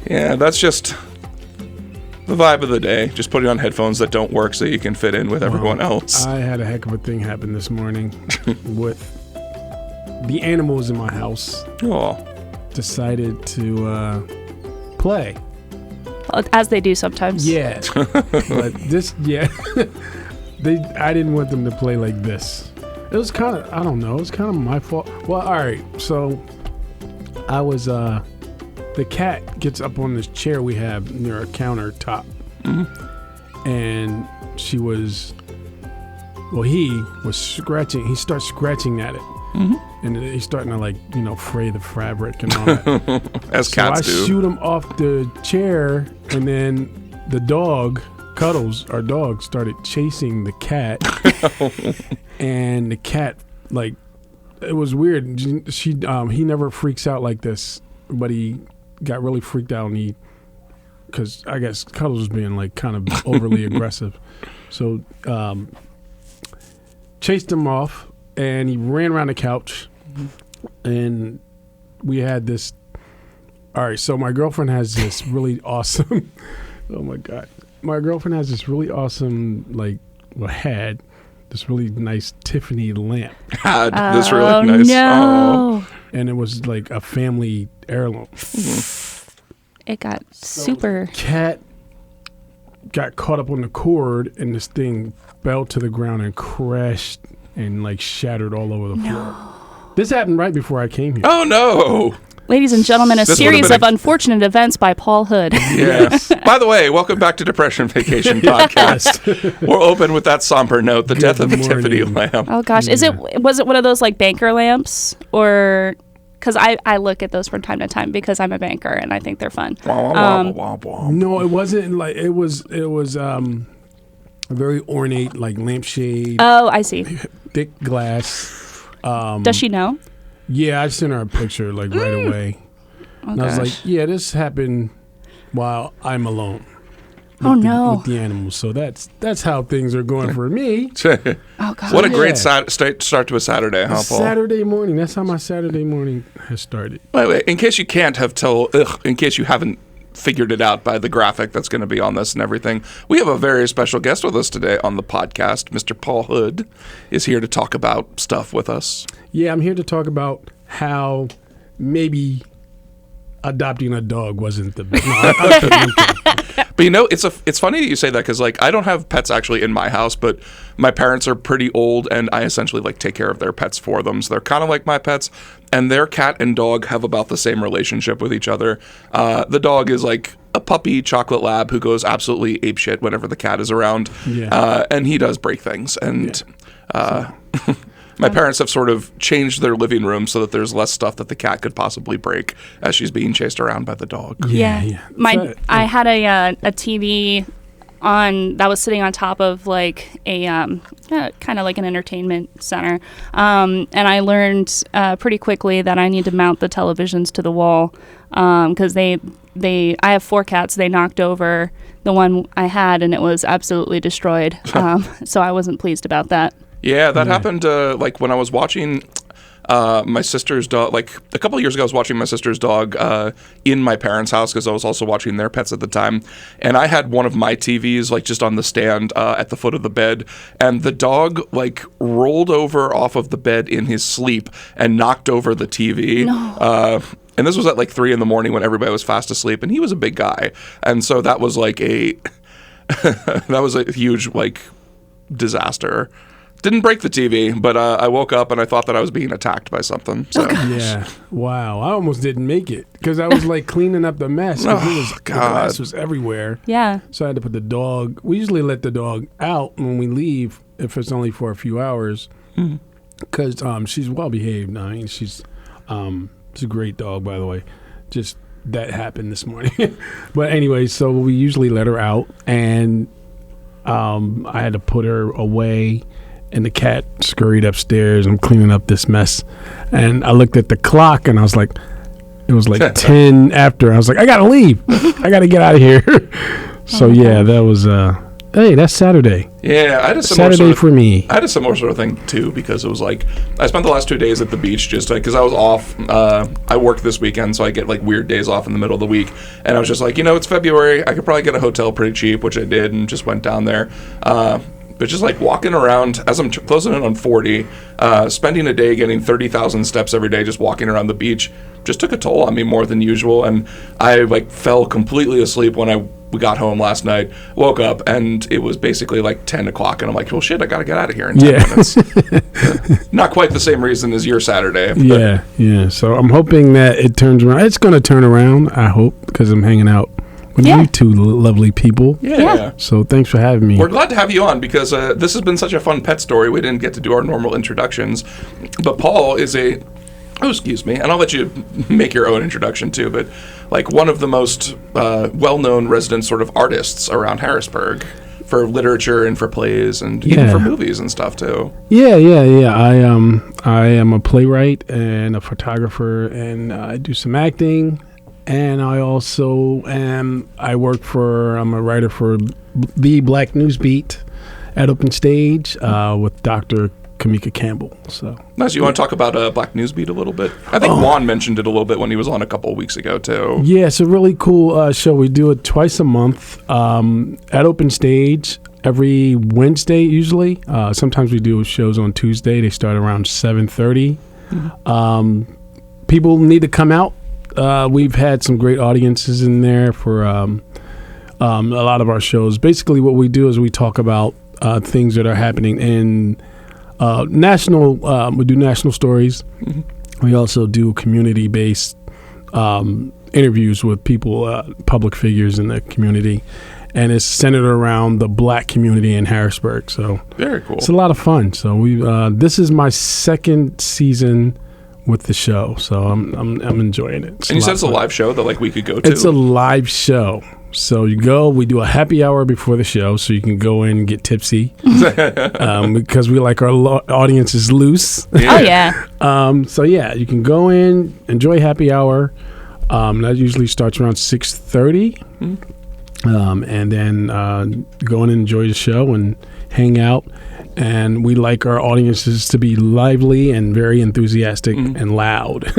Yeah, that's just the vibe of the day. Just putting on headphones that don't work so you can fit in with everyone else. I had a heck of a thing happen this morning with the animals in my house. Oh, decided to play. As they do sometimes. Yeah. But I didn't want them to play like this. It was kind of, I don't know, it was kind of my fault. Well, all right, so I was, the cat gets up on this chair we have near a countertop. Mm-hmm. And he was scratching, he starts scratching at it. Mm-hmm. And he's starting to fray the fabric and all that. As cats do. So I shoot him off the chair, and then the dog, Cuddles, our dog, started chasing the cat. And the cat, it was weird. He never freaks out like this, but he got really freaked out, and because I guess Cuddles was being kind of overly aggressive. So chased him off, and he ran around the couch. And we had this. All right, so my girlfriend has this really awesome. Oh my God, my girlfriend has this really awesome, had this really nice Tiffany lamp. This really nice. No. And it was like a family heirloom. It got super. Cat got caught up on the cord, and this thing fell to the ground and crashed and shattered all over the floor. This happened right before I came here. Oh, no. Ladies and gentlemen, a series of unfortunate events by Paul Hood. Yes. By the way, welcome back to Depression Vacation Podcast. We'll open with that somber note, the death of the Tiffany lamp. Oh, gosh. Was it one of those banker lamps? Or, because I look at those from time to time because I'm a banker and I think they're fun. No, it wasn't. It was a very ornate, lampshade. Oh, I see. Thick glass. Does she know? Yeah, I sent her a picture right away. Oh, and I was like, yeah, this happened while I'm alone. With the animals. So that's how things are going for me. Oh, God. What a great start to a Saturday, huh, Paul? Saturday morning. That's how my Saturday morning has started. Wait, in case you can't have in case you haven't figured it out by the graphic that's going to be on this and everything, we have a very special guest with us today on the podcast. Mr. Paul Hood is here to talk about stuff with us. Yeah, I'm here to talk about how maybe adopting a dog wasn't the best. But it's funny that you say that because I don't have pets actually in my house, but my parents are pretty old and I essentially take care of their pets for them. So they're kind of like my pets, and their cat and dog have about the same relationship with each other. The dog is a puppy chocolate lab who goes absolutely apeshit whenever the cat is around. Yeah. And he does break things. And my parents have sort of changed their living room so that there's less stuff that the cat could possibly break as she's being chased around by the dog. Yeah. I had a TV on that was sitting on top of a kind of like an entertainment center, and I learned pretty quickly that I need to mount the televisions to the wall because I have 4 cats. They knocked over the one I had and it was absolutely destroyed. So I wasn't pleased about that. Yeah, that happened when I was watching my sister's dog. A couple of years ago, I was watching my sister's dog in my parents' house because I was also watching their pets at the time. And I had one of my TVs just on the stand at the foot of the bed. And the dog rolled over off of the bed in his sleep and knocked over the TV. No. And this was at 3 a.m. when everybody was fast asleep. And he was a big guy. And so that was that was a huge disaster. Didn't break the TV, but I woke up and I thought that I was being attacked by something. So. Yeah. Wow. I almost didn't make it because I was cleaning up the mess. The glass was everywhere. Yeah. So I had to put the dog. We usually let the dog out when we leave if it's only for a few hours because she's well behaved. I mean, she's a great dog, by the way. Just that happened this morning. But anyway, so we usually let her out and I had to put her away. And the cat scurried upstairs. I'm cleaning up this mess. And I looked at the clock and I was it was 10 after. I was I got to leave. I got to get out of here. So, that was Hey, that's Saturday. Yeah, I had a similar Saturday for me. I had a similar sort of thing too, because it was like I spent the last 2 days at the beach just because I was off. I worked this weekend, so I get like weird days off in the middle of the week, and I was just like, it's February. I could probably get a hotel pretty cheap, which I did, and just went down there. But just like walking around as I'm closing in on 40, spending a day getting 30,000 steps every day, just walking around the beach, just took a toll on me more than usual, and I like fell completely asleep when we got home last night, woke up, and it was basically like 10 o'clock, and I'm like, well, shit, I got to get out of here in 10 minutes. Not quite the same reason as your Saturday. Yeah. So I'm hoping that it turns around. It's going to turn around, I hope, because I'm hanging out with you two lovely people. Yeah. So thanks for having me. We're glad to have you on because this has been such a fun pet story. We didn't get to do our normal introductions, but Paul is excuse me, and I'll let you make your own introduction too, but like one of the most well-known resident sort of artists around Harrisburg for literature and for plays and even for movies and stuff too. Yeah. I am a playwright and a photographer, and I do some acting, and I also I'm a writer for the Black News Beat at Open Stage with Dr. Kamika Campbell. So nice. You want to talk about Black Newsbeat a little bit? I think Juan mentioned it a little bit when he was on a couple of weeks ago too. Yeah, it's a really cool show. We do it twice a month at Open Stage every Wednesday usually. Sometimes we do shows on Tuesday. They start around 7:30. People need to come out. We've had some great audiences in there for a lot of our shows. Basically, what we do is we talk about things that are happening in national. We do national stories. We also do community-based interviews with people, public figures in the community, and it's centered around the Black community in Harrisburg. So very cool. It's a lot of fun. So this is my second season with the show, so I'm enjoying it. And you said it's a live show that like we could go to. It's a live show. So you go, we do a happy hour before the show, so you can go in and get tipsy because we like our audience is loose. Oh, yeah. So, yeah, you can go in, enjoy happy hour. That usually starts around 6:30. And then go in and enjoy the show and hang out. And we like our audiences to be lively and very enthusiastic and loud.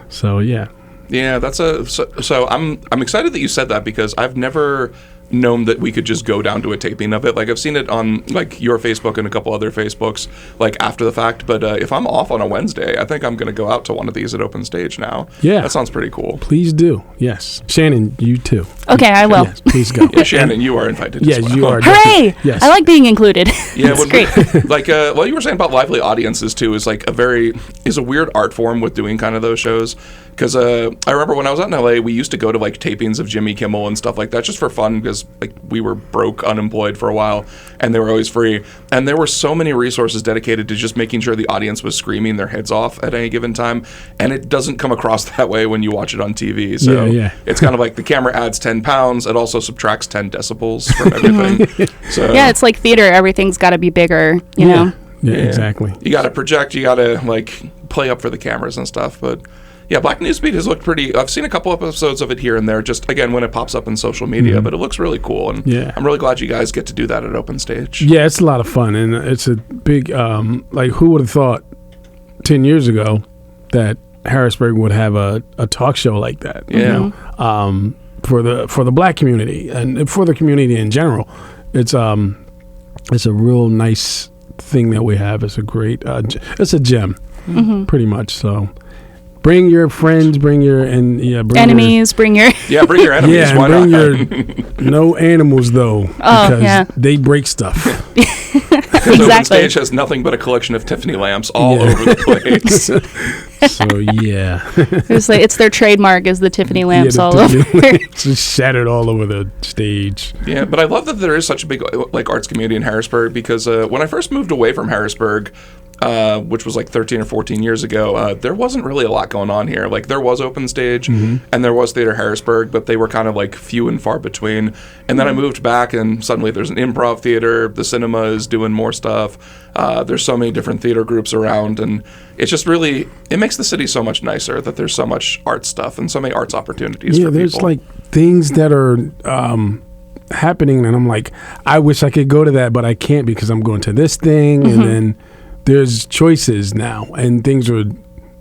So, yeah. Yeah, that's so I'm excited that you said that because I've never known that we could just go down to a taping of it. Like I've seen it on like your Facebook and a couple other Facebooks like after the fact, but if I'm off on a Wednesday, I think I'm going to go out to one of these at Open Stage now. Yeah. That sounds pretty cool. Please do. Yes. Shannon, you too. Okay, I will. Yes, please go. Yeah, Shannon, you are invited yes, as well. You are. Hooray! Yes. I like being included. Yeah, it's great. Like what you were saying about lively audiences too is like a weird art form with doing kind of those shows. Because I remember when I was out in LA, we used to go to like tapings of Jimmy Kimmel and stuff like that just for fun because like we were broke, unemployed for a while, and they were always free. And there were so many resources dedicated to just making sure the audience was screaming their heads off at any given time. And it doesn't come across that way when you watch it on TV. So it's kind of like the camera adds 10 pounds. It also subtracts 10 decibels from everything. So yeah, it's like theater. Everything's got to be bigger, you know? Yeah, exactly. You got to project. You got to like play up for the cameras and stuff. But yeah, Black Newsbeat has looked pretty. I've seen a couple episodes of it here and there, just again when it pops up in social media. But it looks really cool, and I'm really glad you guys get to do that at Open Stage. Yeah, it's a lot of fun, and it's a big. Like, who would have thought 10 years ago that Harrisburg would have a talk show like that? Yeah. You know? For the Black community and for the community in general, it's a real nice thing that we have. It's a great. It's a gem, pretty much. So. Bring your friends, bring your enemies, bring your bring your enemies. Yeah, why bring not? No animals though, because they break stuff. Exactly. Open Stage has nothing but a collection of Tiffany lamps all over the place. So it's their trademark is the Tiffany lamps all over. It's just shattered all over the stage. Yeah, but I love that there is such a big like arts community in Harrisburg because when I first moved away from Harrisburg, which was like 13 or 14 years ago, there wasn't really a lot going on here. Like there was Open Stage and there was Theater Harrisburg, but they were kind of like few and far between. And then I moved back and suddenly there's an improv theater, the cinema is doing more stuff. There's so many different theater groups around, and it's just really, it makes the city so much nicer that there's so much art stuff and so many arts opportunities for people. Yeah, there's like things that are happening, and I'm like, I wish I could go to that, but I can't because I'm going to this thing, and then there's choices now, and things are.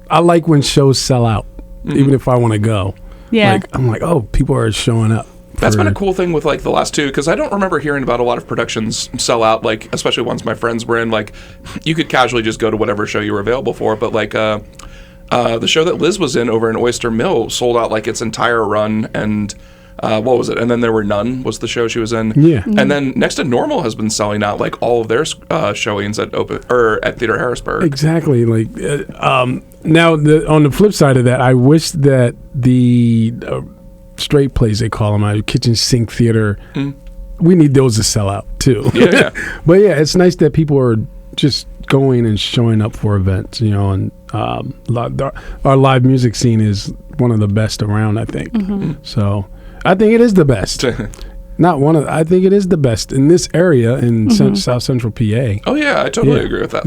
I like when shows sell out, even if I want to go. Yeah, like, I'm like, oh, people are showing up. That's been a cool thing with like the last two, because I don't remember hearing about a lot of productions sell out, like especially ones my friends were in. Like you could casually just go to whatever show you were available for, but like the show that Liz was in over in Oyster Mill sold out like its entire run, and what was it? And then There Were None was the show she was in. Yeah. And then Next to Normal has been selling out like all of their showings at Theater Harrisburg. Exactly. Like now, on the flip side of that, I wish that the straight plays, they call them, kitchen sink theater, we need those to sell out too. Yeah. But yeah, it's nice that people are just going and showing up for events, and our live music scene is one of the best around, I think. So I think it is the best. I think it is the best in this area in South Central PA. Oh yeah, I totally agree with that.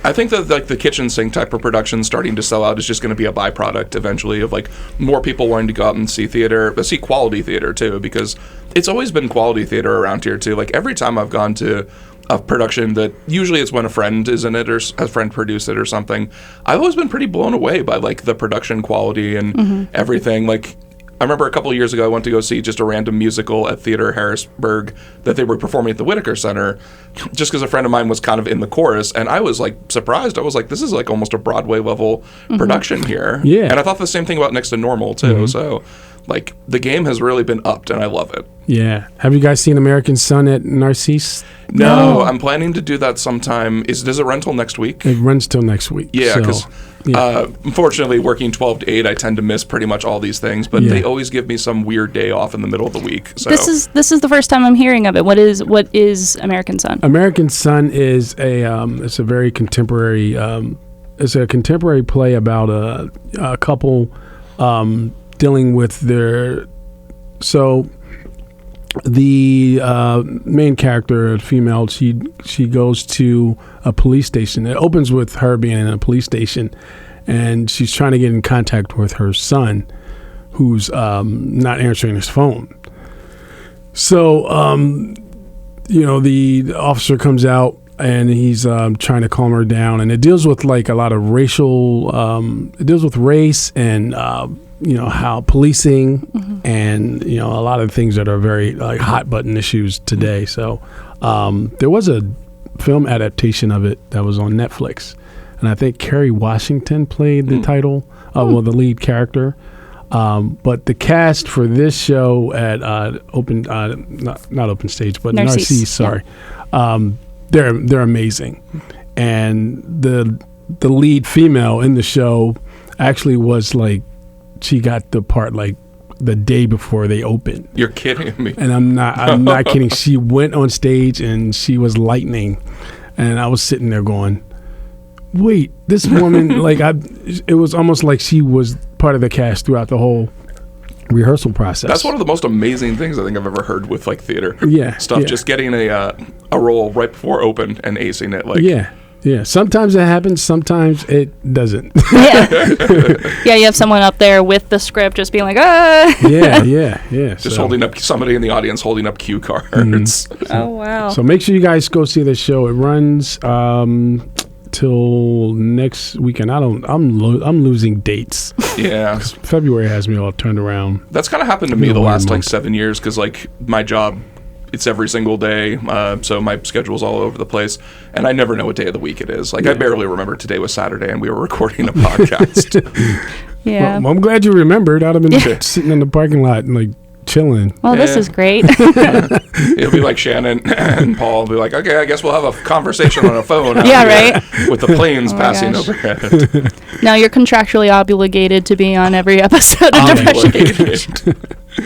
I think that like the kitchen sink type of production starting to sell out is just going to be a byproduct eventually of like more people wanting to go out and see theater, but see quality theater too, because it's always been quality theater around here too. Like every time I've gone to a production that usually it's when a friend is in it or a friend produced it or something, I've always been pretty blown away by like the production quality and everything. Like I remember a couple of years ago, I went to go see just a random musical at Theater Harrisburg that they were performing at the Whitaker Center, just because a friend of mine was kind of in the chorus, and I was like surprised. I was like, this is like almost a Broadway level production here. Yeah. And I thought the same thing about Next to Normal too. So like the game has really been upped, and I love it. Yeah. Have you guys seen American Son at Narcisse? No, I'm planning to do that sometime. Does it run till next week? It runs till next week. Yeah, because unfortunately, working 12 to 8, I tend to miss pretty much all these things. But they always give me some weird day off in the middle of the week. So this is the first time I'm hearing of it. What is American Son? American Son is it's a very contemporary. It's a contemporary play about a couple dealing with their. So the main character, female, she goes to a police station. It opens with her being in a police station, and she's trying to get in contact with her son, who's not answering his phone. So, the officer comes out, and he's trying to calm her down, and it deals with like a lot of racial. It deals with race and how policing and a lot of things that are very like hot button issues today. So there was a film adaptation of it that was on Netflix, and I think Kerry Washington played the title, the lead character. But the cast for this show at not Open Stage, but Narcisse, sorry, they're amazing, and the lead female in the show actually was like, she got the part like the day before they opened. You're kidding me. And I'm not kidding. She went on stage and she was lightning, and I was sitting there going, wait, this woman, it was almost like she was part of the cast throughout the whole rehearsal process. That's one of the most amazing things I think I've ever heard with like theater stuff. Yeah. Just getting a role right before open and acing it. Like Yeah. Sometimes it happens. Sometimes it doesn't. Yeah. You have someone up there with the script, just being like, Yeah. Just holding up, somebody in the audience holding up cue cards. Oh wow. So make sure you guys go see this show. It runs till next weekend. I'm losing dates. Yeah. February has me all turned around. That's kind of happened to me the last like 7 years, because like my job, it's every single day, so my schedule's all over the place, and I never know what day of the week it is. Like I barely remember today was Saturday and we were recording a podcast. Yeah. Well, I'm glad you remembered. I'd have been sitting in the parking lot and like chilling. Well, this is great. It'll be like Shannon and Paul will be like, okay, I guess we'll have a conversation on a phone. Right. With the planes passing overhead. Now you're contractually obligated to be on every episode of Depression.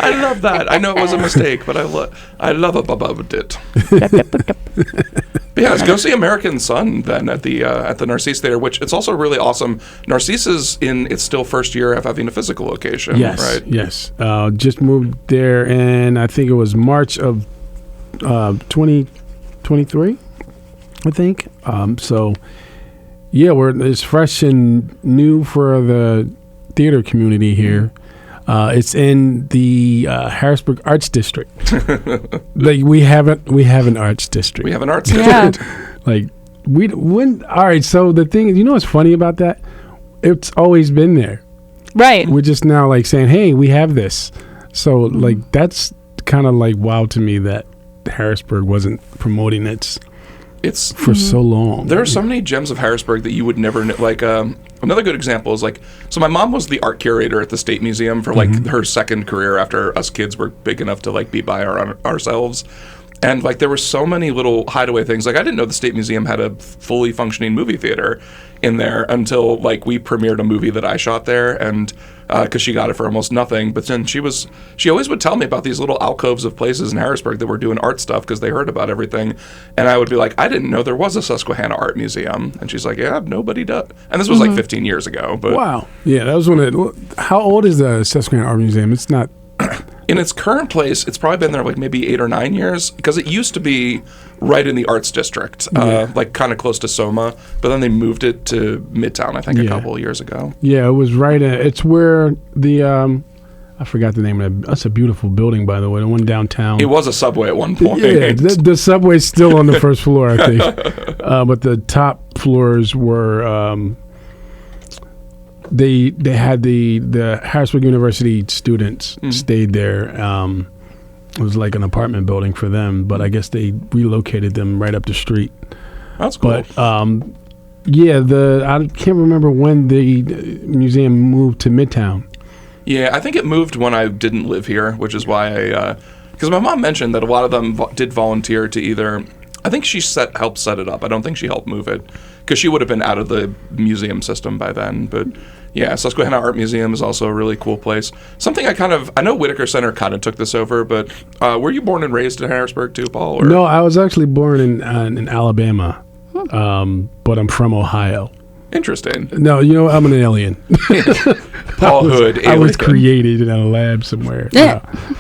I love that. I know it was a mistake, but I love about it. But yeah, let's go see American Son then at the Narcisse Theater, which it's also really awesome. Narcisse is in its still first year of having a physical location, right? Yes. Just moved there, and I think it was March of 2023, I think. So yeah, it's fresh and new for the theater community here. It's in the Harrisburg Arts District. Like we have an arts district. We have an arts district. Like all right. So the thing is, you know what's funny about that? It's always been there. Right. We're just now like saying, hey, we have this. So like that's kind of like wild to me that Harrisburg wasn't promoting it's for so long. There are so many gems of Harrisburg that you would never know. Like another good example is like, so my mom was the art curator at the State Museum for like her second career after us kids were big enough to like be by ourselves. And like there were so many little hideaway things. Like I didn't know the State Museum had a fully functioning movie theater in there until like we premiered a movie that I shot there, and because she got it for almost nothing. But then she always would tell me about these little alcoves of places in Harrisburg that were doing art stuff because they heard about everything. And I would be like, I didn't know there was a Susquehanna Art Museum. And she's like, yeah, nobody does. And this was like 15 years ago. But wow. Yeah, that was how old is the Susquehanna Art Museum? It's not... In its current place, it's probably been there like maybe 8 or 9 years, because it used to be right in the arts district, like kind of close to Soma, but then they moved it to Midtown, I think, a couple of years ago. Yeah, it was right it's where the I forgot the name of it. That's a beautiful building, by the way, the one downtown. It was a Subway at one point. Yeah, the Subway's still on the first floor, I think. But the top floors were they had the Harrisburg University students stayed there. It was like an apartment building for them, but I guess they relocated them right up the street. That's cool. But I can't remember when the museum moved to Midtown. Yeah, I think it moved when I didn't live here, which is why because my mom mentioned that a lot of them did volunteer to either. I think she helped set it up. I don't think she helped move it, because she would have been out of the museum system by then. But yeah, Susquehanna Art Museum is also a really cool place. Something I know Whitaker Center kind of took this over, but were you born and raised in Harrisburg too, Paul? Or? No, I was actually born in Alabama, but I'm from Ohio. Interesting. No, I'm an alien. Paul Hood, alien. I was created in a lab somewhere.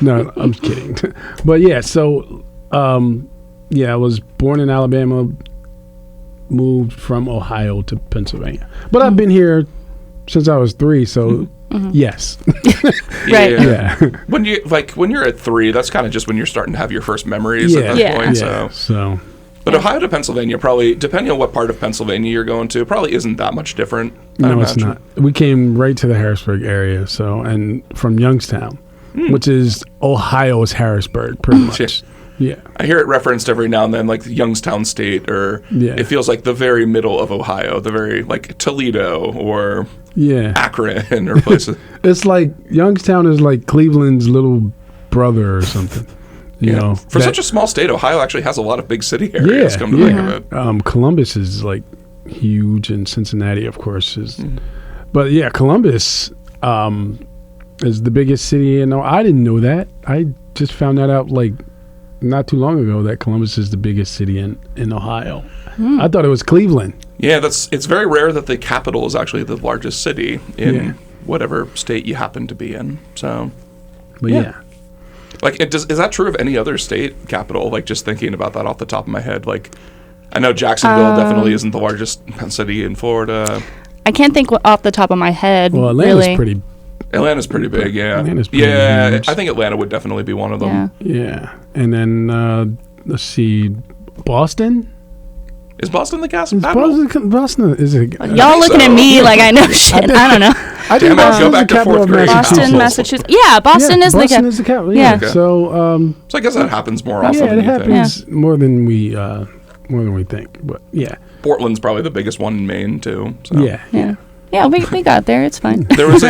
No, I'm kidding. But yeah, so I was born in Alabama, moved from Ohio to Pennsylvania. But I've been here since I was 3, so yes. Right. Yeah. When you're at 3, that's kind of just when you're starting to have your first memories at that point. So. But Ohio to Pennsylvania, probably, depending on what part of Pennsylvania you're going to, probably isn't that much different. No, it's not. We came right to the Harrisburg area, and from Youngstown, which is Ohio's Harrisburg, pretty much. Yeah. I hear it referenced every now and then, like Youngstown State, or it feels like the very middle of Ohio, the very, like Toledo or Akron or places. It's like Youngstown is like Cleveland's little brother or something. You know, for such a small state, Ohio actually has a lot of big city areas. Come to think of it, Columbus is like huge, and Cincinnati, of course, is. But yeah, Columbus is the biggest city. I didn't know that. I just found that out like not too long ago, that Columbus is the biggest city in Ohio. I thought it was Cleveland. Yeah, it's very rare that the capital is actually the largest city in whatever state you happen to be in. So, but yeah. Like, is that true of any other state capital? Like, just thinking about that off the top of my head. Like, I know Jacksonville definitely isn't the largest city in Florida. I can't think off the top of my head. Well, Atlanta's pretty. Atlanta's pretty big, yeah. Atlanta's pretty huge. I think Atlanta would definitely be one of them. Yeah. And then, let's see, Boston? Is Boston the capital? Boston is it? Y'all looking at me like I know shit. I don't know. I think go back to 4th grade. Boston, Massachusetts. Yeah, Boston is the capital. Yeah. Okay. So I guess that happens more often. Yeah, it happens more than we think. But yeah, Portland's probably the biggest one in Maine too. So. Yeah. We got there. It's fine. There was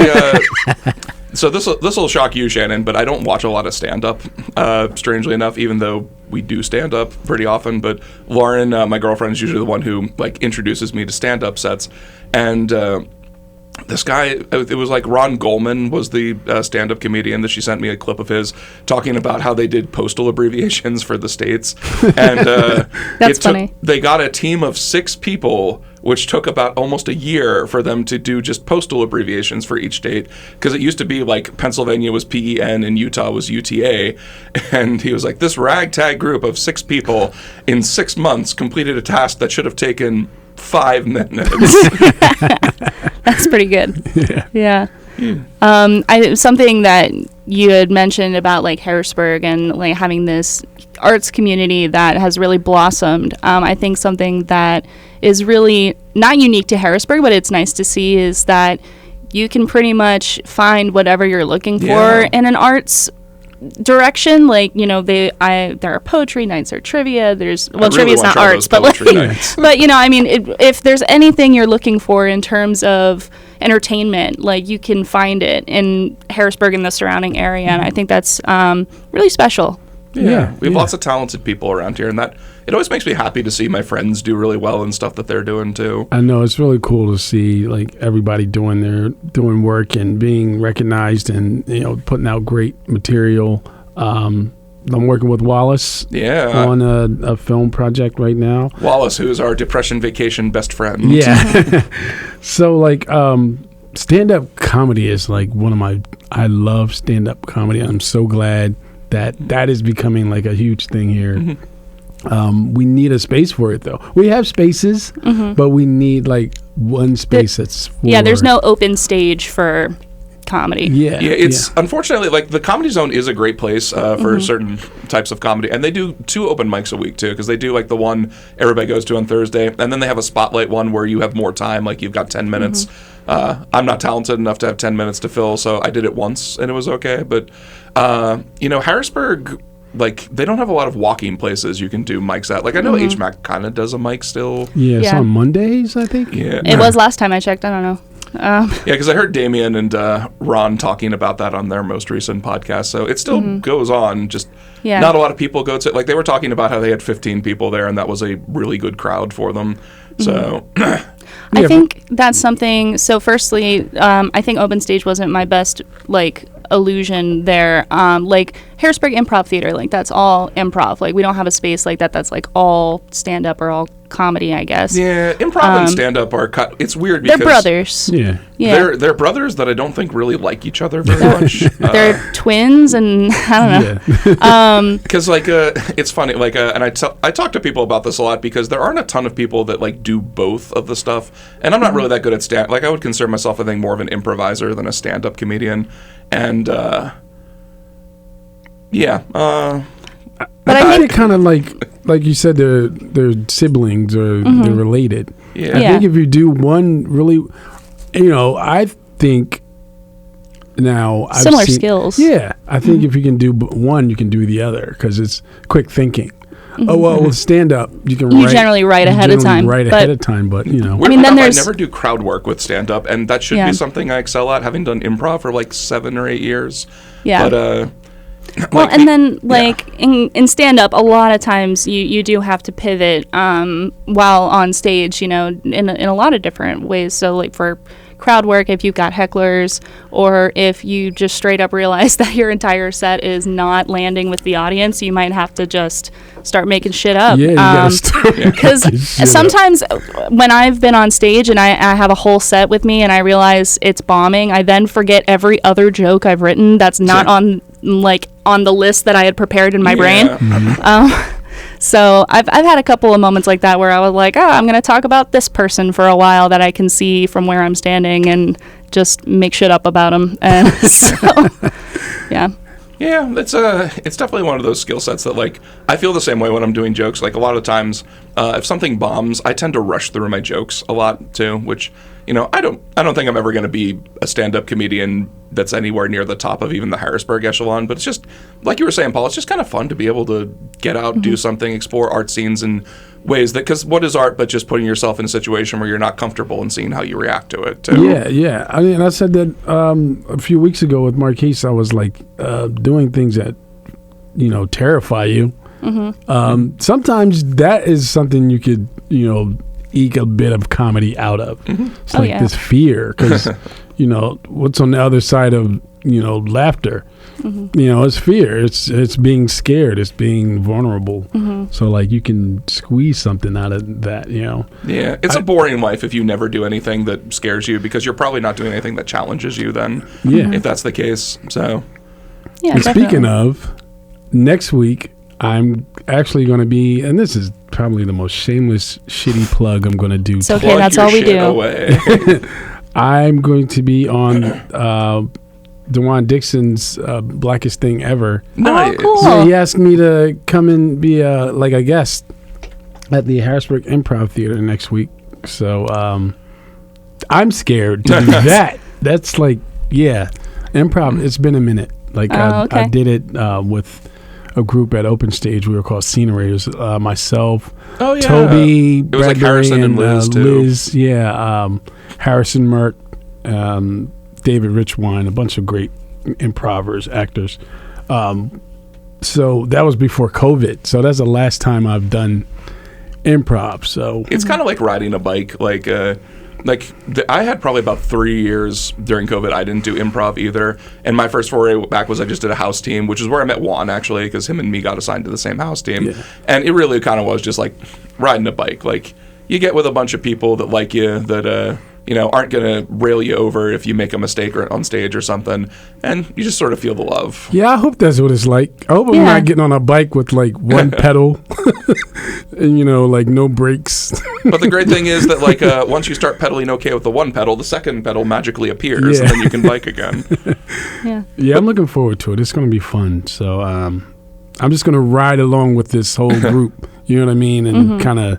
so this will shock you, Shannon, but I don't watch a lot of stand-up, strangely enough, even though we do stand-up pretty often. But Lauren, my girlfriend, is usually the one who like introduces me to stand-up sets. And this guy, it was like Ron Goldman was the stand-up comedian that she sent me a clip of his talking about how they did postal abbreviations for the states. And that's funny. They got a team of 6 people, which took about almost a year for them to do just postal abbreviations for each state, because it used to be like Pennsylvania was PEN and Utah was UTA. And he was like, this ragtag group of 6 people in 6 months completed a task that should have taken 5 minutes. That's pretty good. Yeah. Something that you had mentioned about like Harrisburg and like having this arts community that has really blossomed. I think something that is really not unique to Harrisburg, but it's nice to see, is that you can pretty much find whatever you're looking for in an arts direction. Like, you know, there are poetry nights, there are trivia, there's trivia's not arts, but like, but you know, I mean, if there's anything you're looking for in terms of entertainment, like, you can find it in Harrisburg and the surrounding area, and I think that's really special. Yeah, we have lots of talented people around here, and that it always makes me happy to see my friends do really well and stuff that they're doing too. I know, it's really cool to see like everybody doing work and being recognized, and you know, putting out great material. I'm working with Wallace on a film project right now. Wallace, who is our depression vacation best friend. Yeah. So like stand-up comedy is like I love stand-up comedy. I'm so glad that is becoming like a huge thing here. We need a space for it though. We have spaces, but we need like one space that's for... Yeah, there's no open stage for comedy. Yeah, it's unfortunately, like, the Comedy Zone is a great place for certain types of comedy, and they do 2 open mics a week too, because they do like the one everybody goes to on Thursday, and then they have a spotlight one where you have more time, like you've got 10 minutes. I'm not talented enough to have 10 minutes to fill, so I did it once and it was okay. But you know, Harrisburg, like, they don't have a lot of walking places you can do mics at. Like, I know HMAC kind of does a mic still. Yeah, it's on Mondays, I think. Yeah, it was last time I checked. I don't know. Yeah, because I heard Damien and Ron talking about that on their most recent podcast. So it still goes on. Just not a lot of people go to. Like, they were talking about how they had 15 people there, and that was a really good crowd for them. So. I think that's something. So, firstly, I think open stage wasn't my best like illusion there. Like Harrisburg Improv Theater, like that's all improv. Like we don't have a space like that that's like all stand up or all comedy, I guess. Yeah, improv and stand up are cut. It's weird because they're brothers. Yeah. They're brothers that I don't think really like each other very much. They're twins, and I don't know. Because like it's funny, like and I talk to people about this a lot because there aren't a ton of people that like do both of the stuff, and I'm not really that good at stand. Like I would consider myself, I think, more of an improviser than a stand-up comedian, and but I think kind of like you said, they're siblings or they're related. Yeah. I think if you do one really, you know, I think now I've similar seen, skills. Yeah, I think if you can do one, you can do the other because it's quick thinking. Oh well, with stand up, you generally write ahead of time. But you know, I mean, then I never do crowd work with stand up, and that should be something I excel at, having done improv for like 7 or 8 years. Yeah. But well, and then like in stand up, a lot of times you do have to pivot while on stage, you know, in a lot of different ways. So like for crowd work, if you've got hecklers, or if you just straight up realize that your entire set is not landing with the audience, you might have to just start making shit up. Yeah, because sometimes when I've been on stage and I have a whole set with me and I realize it's bombing, I then forget every other joke I've written that's not on the list that I had prepared in my brain. So I've had a couple of moments like that where I was like, I'm going to talk about this person for a while that I can see from where I'm standing and just make shit up about them. And so, yeah. Yeah, it's definitely one of those skill sets that, like, I feel the same way when I'm doing jokes. Like, a lot of times, if something bombs, I tend to rush through my jokes a lot, too, which, you know, I don't think I'm ever going to be a stand-up comedian that's anywhere near the top of even the Harrisburg echelon, but it's just, like you were saying, Paul, it's just kind of fun to be able to get out, do something, explore art scenes in ways that, because what is art but just putting yourself in a situation where you're not comfortable and seeing how you react to it, too. Yeah. I mean, I said that a few weeks ago with Marquise. I was like, doing things that, you know, terrify you. Sometimes that is something you could, you know, eke a bit of comedy out of. It's like this fear, because you know what's on the other side of, you know, laughter. You know, it's fear. It's being scared. It's being vulnerable. So like you can squeeze something out of that. You know. Yeah, it's a boring life if you never do anything that scares you, because you're probably not doing anything that challenges you. Then, if that's the case. So, and speaking of, next week I'm actually going to be, and this is probably the most shameless, shitty plug I'm going to do. It's okay, that's all we do. I'm going to be on DeJuan Dixon's Blackest Thing Ever. Nice. Oh, cool. So he asked me to come and be a guest at the Harrisburg Improv Theater next week. So I'm scared to do that. That's like, yeah, improv. It's been a minute. Like okay. I did it with a group at Open Stage. We were called Scenerators. Myself, Oh yeah. Toby, It was like Bradbury, Harrison and Liz too. Liz, yeah, Harrison Merck, David Richwine, a bunch of great improvers, actors. So that was before COVID. So that's the last time I've done improv. So It's kind of like riding a bike. I had probably about 3 years during COVID. I didn't do improv either. And my first foray back was I just did a house team, which is where I met Juan, actually, because him and me got assigned to the same house team. Yeah. And it really kind of was just like riding a bike. Like, you get with a bunch of people that like you, that, aren't going to rail you over if you make a mistake or on stage or something. And you just sort of feel the love. yeah, I hope that's what it's like. I hope I'm Yeah. not getting on a bike with like one pedal and, like no brakes. But the great thing is that, once you start pedaling okay with the one pedal, the second pedal magically appears, and then you can bike again. Yeah. Yeah, I'm looking forward to it. It's going to be fun. So I'm just going to ride along with this whole group, you know what I mean? And kind of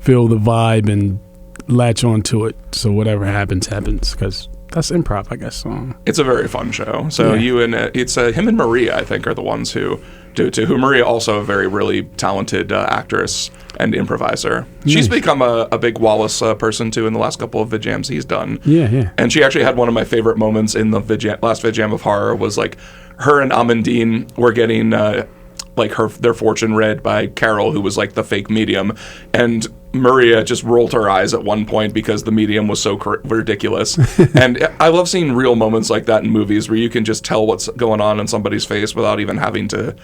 feel the vibe and latch onto it. So whatever happens, because that's improv, I guess. So. It's a very fun show. So Yeah. you and it's him and Maria, I think, are the ones who do it too. Who Maria also a very really talented actress and improviser. She's Nice. become a big Wallace person too in the last couple of VidJams he's done. Yeah. And she actually had one of my favorite moments in the last VidJam of Horror was like her and Amandine were getting their fortune read by Carol, who was like the fake medium, and Maria just rolled her eyes at one point because the medium was so ridiculous. And I love seeing real moments like that in movies where you can just tell what's going on in somebody's face without even having to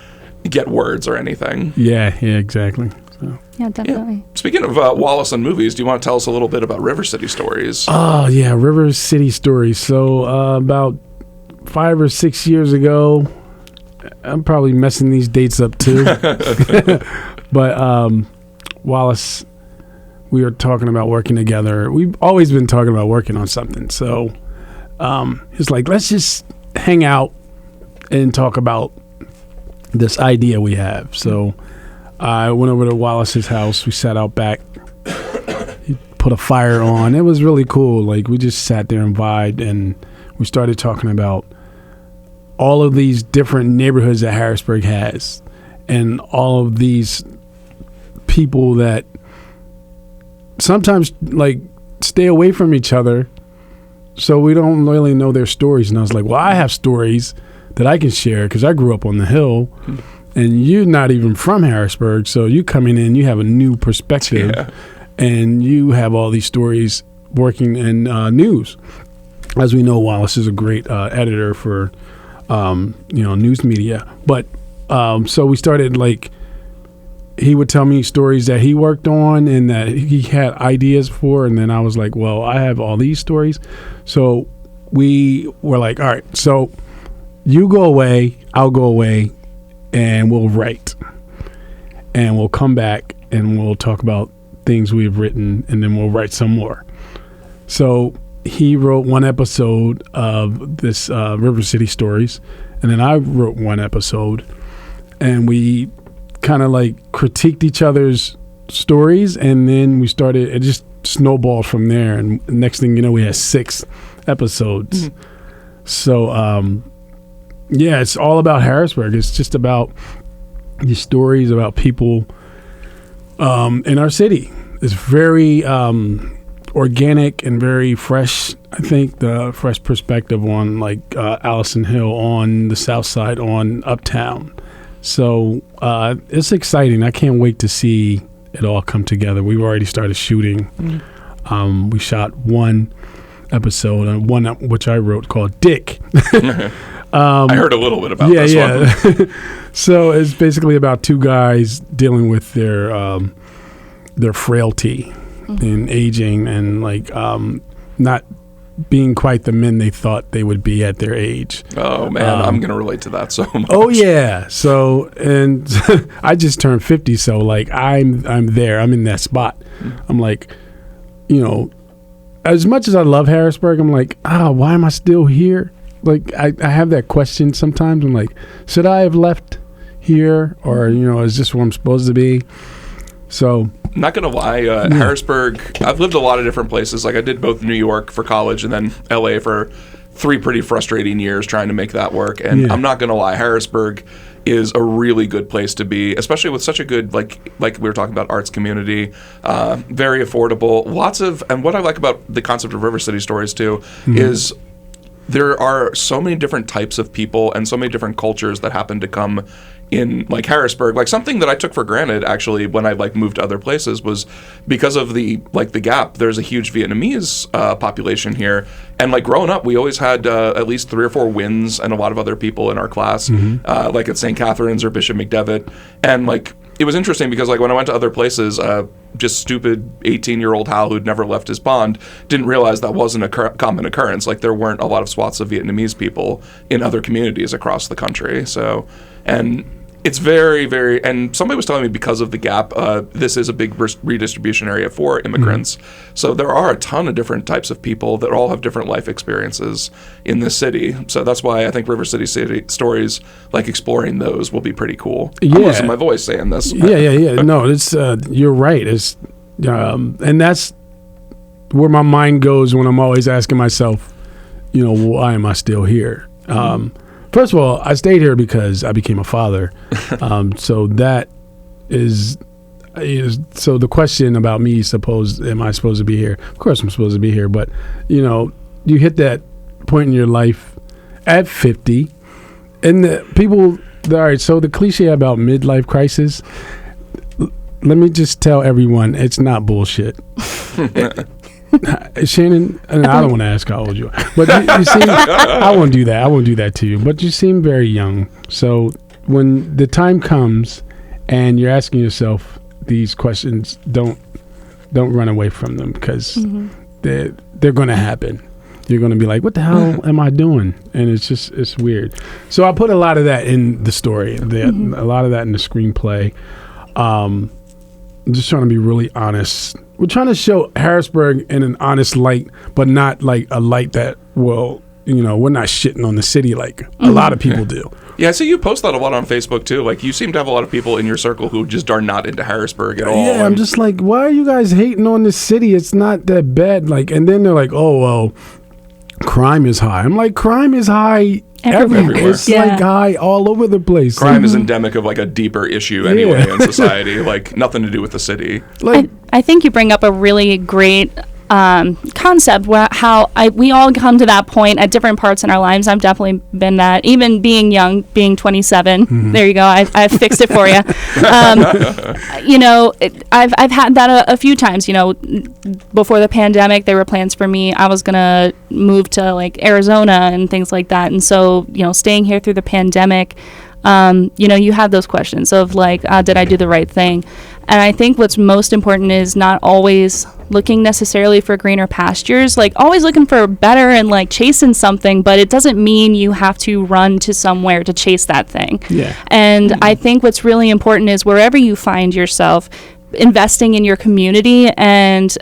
get words or anything. Yeah, exactly. So. Yeah, definitely. Speaking of Wallace and movies, do you want to tell us a little bit about River City Stories? Oh, yeah, River City Stories. So about 5 or 6 years ago, I'm probably messing these dates up too. But Wallace, we were talking about working together. We've always been talking about working on something. So it's like, let's just hang out and talk about this idea we have. So I went over to Wallace's house. We sat out back. He put a fire on. It was really cool. Like, we just sat there and vibed, and we started talking about all of these different neighborhoods that Harrisburg has, and all of these people that sometimes like stay away from each other, so we don't really know their stories. And I was like, well, I have stories that I can share because I grew up on the hill, and you're not even from Harrisburg, so you coming in, you have a new perspective, and you have all these stories working in news. As we know, Wallace is a great editor for news media. But so we started, like, he would tell me stories that he worked on and that he had ideas for, and then I was like, well, I have all these stories. So we were like, all right, so you go away, I'll go away, and we'll write. And we'll come back and we'll talk about things we've written, and then we'll write some more. So he wrote one episode of this River City Stories, and then I wrote one episode, and we kind of like critiqued each other's stories, and then we started, it just snowballed from there, and next thing you know, we had 6 episodes. So yeah, it's all about Harrisburg. It's just about these stories about people in our city. It's very organic and very fresh. I think the fresh perspective on like Allison Hill, on the South Side, on Uptown. So it's exciting. I can't wait to see it all come together. We've already started shooting. We shot one episode, one which I wrote called Dick. I heard a little bit about this one. So it's basically about 2 guys dealing with their frailty and aging, and like not being quite the men they thought they would be at their age. Oh man, I'm gonna relate to that so much. Oh yeah. So, and I just turned 50, so like I'm there. I'm in that spot. I'm like, as much as I love Harrisburg, I'm like, why am I still here? Like, I have that question sometimes. I'm like, should I have left here, or is this where I'm supposed to be? So, not gonna lie, Harrisburg. I've lived a lot of different places. Like, I did both New York for college and then LA for 3 pretty frustrating years trying to make that work. And I'm not gonna lie, Harrisburg is a really good place to be, especially with such a good, like we were talking about, arts community, very affordable, and what I like about the concept of River City Stories too is there are so many different types of people and so many different cultures that happen to come in, like Harrisburg. Like, something that I took for granted actually when I moved to other places was because of the gap. There's a huge Vietnamese population here, and growing up we always had at least 3 or 4 Wins and a lot of other people in our class, like at St. Catherine's or Bishop McDevitt, and it was interesting because when I went to other places, just stupid 18-year-old Hal who'd never left his pond didn't realize that wasn't a common occurrence. There weren't a lot of swaths of Vietnamese people in other communities across the country. So, and it's very, very, and somebody was telling me because of the gap, this is a big redistribution area for immigrants. So there are a ton of different types of people that all have different life experiences in this city. So that's why I think River City Stories, exploring those, will be pretty cool. Yeah. I'm losing my voice saying this. Yeah. No, it's you're right. It's and that's where my mind goes when I'm always asking myself, why am I still here? First of all, I stayed here because I became a father. So that is so the question about me, am I supposed to be here? Of course I'm supposed to be here, but you hit that point in your life at 50, and all right, so the cliche about midlife crisis, let me just tell everyone, it's not bullshit. Shannon, and I don't want to ask how old you are, but you seem, I won't do that to you, but you seem very young. So when the time comes and you're asking yourself these questions, don't run away from them, because they're going to happen. You're going to be like, what the hell am I doing? And it's weird. So I put a lot of that in the story, a lot of that in the screenplay. I'm just trying to be really honest. We're trying to show Harrisburg in an honest light, but not a light that, we're not shitting on the city like a lot of people do. Yeah, so you post that a lot on Facebook too. You seem to have a lot of people in your circle who just are not into Harrisburg at all. Yeah, I'm just like, why are you guys hating on this city? It's not that bad. And then they're like, oh, well, crime is high. I'm like, crime is high everywhere. It's high all over the place. Crime is endemic of a deeper issue anyway in society, nothing to do with the city. I think you bring up a really great concept, we all come to that point at different parts in our lives. I've definitely been that, even being young, being 27. There you go. I've fixed it for you. I've had that a few times. Before the pandemic, there were plans for me. I was gonna move to Arizona and things like that, and so staying here through the pandemic. You have those questions of did I do the right thing? And I think what's most important is not always looking necessarily for greener pastures, always looking for better and chasing something, but it doesn't mean you have to run to somewhere to chase that thing. Yeah. And I think what's really important is wherever you find yourself, investing in your community and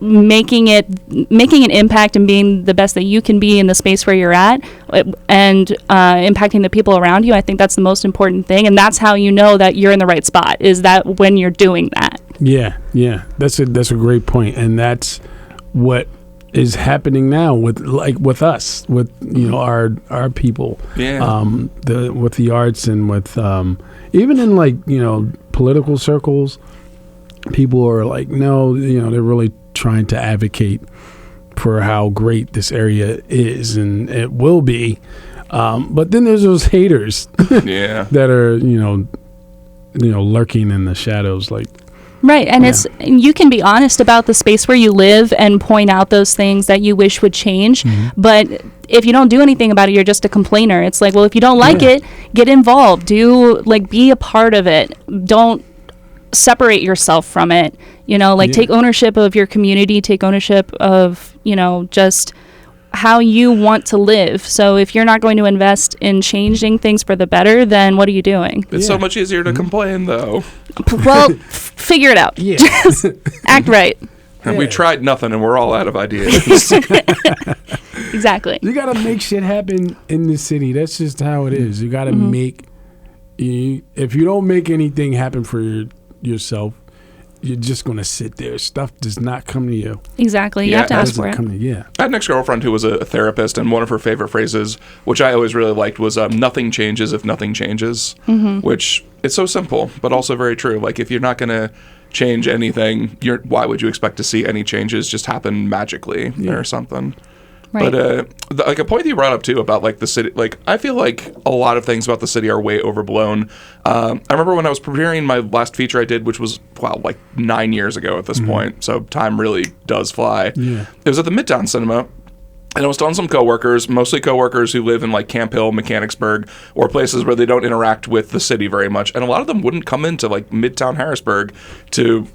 making an impact and being the best that you can be in the space where you're at, and impacting the people around you. I think that's the most important thing, and that's how you know that you're in the right spot, is that when you're doing that. Yeah, that's a great point, and that's what is happening now with us, with our people, with the arts, and with even in political circles, people are no, they're really trying to advocate for how great this area is, and it will be, but then there's those haters that are lurking in the shadows, right. And you can be honest about the space where you live and point out those things that you wish would change, but if you don't do anything about it, you're just a complainer. It's well, if you don't like it, get involved, be a part of it, don't separate yourself from it, take ownership of your community, take ownership of just how you want to live. So if you're not going to invest in changing things for the better, then what are you doing? It's so much easier to complain, though. Well, figure it out. Just act right. And we tried nothing, and we're all out of ideas. Exactly. You got to make shit happen in the city. That's just how it is. You got to make. If you don't make anything happen for yourself, you're just going to sit there. Stuff does not come to you. Exactly. You have to ask for it. Yeah. I had an ex-girlfriend who was a therapist, and one of her favorite phrases, which I always really liked, was nothing changes if nothing changes, which it's so simple, but also very true. Like, if you're not going to change anything, why would you expect to see any changes just happen magically or something? Right. But like a point that you brought up too about like the city, like I feel like a lot of things about the city are way overblown. I remember when I was preparing my last feature I did, which was like 9 years ago at this point, so time really does fly. Yeah. It was at the Midtown Cinema. And I was telling some coworkers, mostly coworkers who live in like Camp Hill, Mechanicsburg, or places where they don't interact with the city very much. And a lot of them wouldn't come into like Midtown Harrisburg to